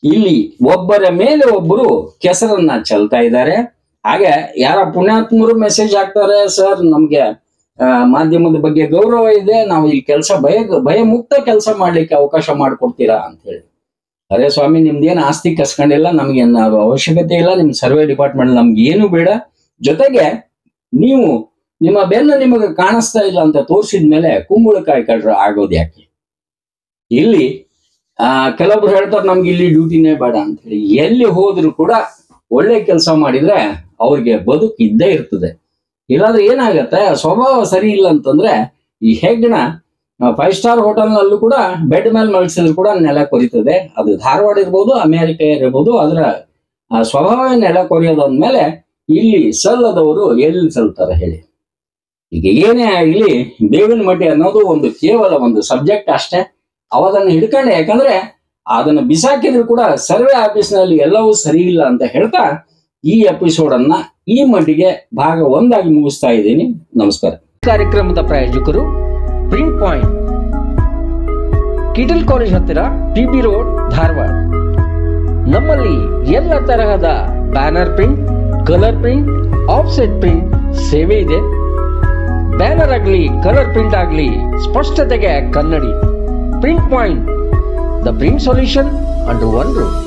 ಇಲ್ಲಿ ಒಬ್ಬರ ಮೇಲೆ ಒಬ್ಬರು ಕೆಸರನ್ನ ಚೆಲ್ತಾ ಇದ್ದಾರೆ. ಹಾಗೆ ಯಾರ ಪುಣ್ಯಾತ್ಮರು ಮೆಸೇಜ್ ಹಾಕ್ತಾರೆ, ಸರ್ ನಮ್ಗೆ ಮಾಧ್ಯಮದ ಬಗ್ಗೆ ಗೌರವ ಇದೆ, ನಾವು ಇಲ್ಲಿ ಕೆಲಸ ಭಯ ಮುಕ್ತ ಕೆಲಸ ಮಾಡ್ಲಿಕ್ಕೆ ಅವಕಾಶ ಮಾಡಿಕೊಡ್ತೀರಾ ಅಂತ ಹೇಳಿ. ಅರೆ ಸ್ವಾಮಿ, ನಿಮ್ದೇನು ಆಸ್ತಿ ಕಸ್ಕೊಂಡಿಲ್ಲ, ನಮ್ಗೆ ಅವಶ್ಯಕತೆ ಇಲ್ಲ, ನಿಮ್ ಸರ್ವೆ ಡಿಪಾರ್ಟ್ಮೆಂಟ್ ನಮ್ಗೆ ಏನು ಬೇಡ. ಜೊತೆಗೆ ನೀವು ನಿಮ್ಮ ಬೆನ್ನು ನಿಮಗೆ ಕಾಣಿಸ್ತಾ ಇಲ್ಲ ಅಂತ ತೋರಿಸಿದ್ಮೇಲೆ ಕುಂಬಳಕಾಯಿ ಕಳ್ರ ಆಗೋದು ಯಾಕೆ? ಇಲ್ಲಿ ಕೆಲವೊಬ್ರು ಹೇಳ್ತಾರೆ ನಮ್ಗೆ ಇಲ್ಲಿ ಡ್ಯೂಟಿನೇ ಬೇಡ ಅಂತ ಹೇಳಿ. ಎಲ್ಲಿ ಹೋದ್ರು ಕೂಡ ಒಳ್ಳೆ ಕೆಲಸ ಮಾಡಿದ್ರೆ ಅವ್ರಿಗೆ ಬದುಕು ಇದ್ದೇ ಇರ್ತದೆ. ಇಲ್ಲಾಂದ್ರೆ ಏನಾಗತ್ತೆ, ಸ್ವಭಾವ ಸರಿ ಇಲ್ಲ ಅಂತಂದ್ರೆ ಈ ಹೆಗ್ಗಣ 5 ಸ್ಟಾರ್ ಹೋಟೆಲ್ನಲ್ಲೂ ಕೂಡ ಬೆಡ್ ಮೇಲೆ ಮಲಗಿಸಿದ್ರು ಕೂಡ ನೆಲ ಕೊರಿತದೆ. ಅದು ಧಾರವಾಡ ಇರ್ಬೋದು, ಅಮೆರಿಕ ಇರ್ಬೋದು, ಅದರ ಸ್ವಭಾವ ನೆಲ ಕೊರಿಯೋದಂದ್ಮೇಲೆ ಇಲ್ಲಿ ಸಲ್ಲದವರು ಎಲ್ಲಿ ಸಲ್ತಾರೆ ಹೇಳಿ? ಈಗ ಏನೇ ಆಗಲಿ ಬೇವಿನ ಮಟ್ಟಿ ಅನ್ನೋದು ಕೇವಲ ಒಂದು ಸಬ್ಜೆಕ್ಟ್ ಅಷ್ಟೇ. ಅವದನ್ನು ಹಿಡ್ಕೊಂಡೆ, ಯಾಕಂದ್ರೆ ಅದನ್ನು ಬಿಸಾಕಿದ್ರು ಕೂಡ ಸರ್ವೆ ಆಫೀಸ್ನಲ್ಲಿ ಎಲ್ಲವೂ ಸರಿ ಇಲ್ಲ ಅಂತ ಹೇಳ್ತಾ ಈ ಎಪಿಸೋಡ್ ಅನ್ನ ಈ ಮಟ್ಟಿಗೆ ಭಾಗ 1 ಮುಗಿಸ್ತಾ ಇದ್ದೀನಿ. ನಮಸ್ಕಾರ. ಕಾರ್ಯಕ್ರಮದ ಪ್ರಾಯೋಜಕರು ಪ್ರಿಂಟ್ ಪಾಯಿಂಟ್, ಕಿಟಲ್ ಕಾಲೇಜ್ ಹತ್ತಿರ, TB ರೋಡ್, ಧಾರವಾಡ. ನಮ್ಮಲ್ಲಿ ಎಲ್ಲ ತರಹದ banner print, colour print, offset print ಸೇವೆ ಇದೆ. ಬ್ಯಾನರ್ ಆಗಲಿ, ಕಲರ್ ಪ್ರಿಂಟ್ ಆಗಲಿ, ಸ್ಪಷ್ಟತೆಗೆ ಕನ್ನಡಿ. Print point, the print solution under one roof.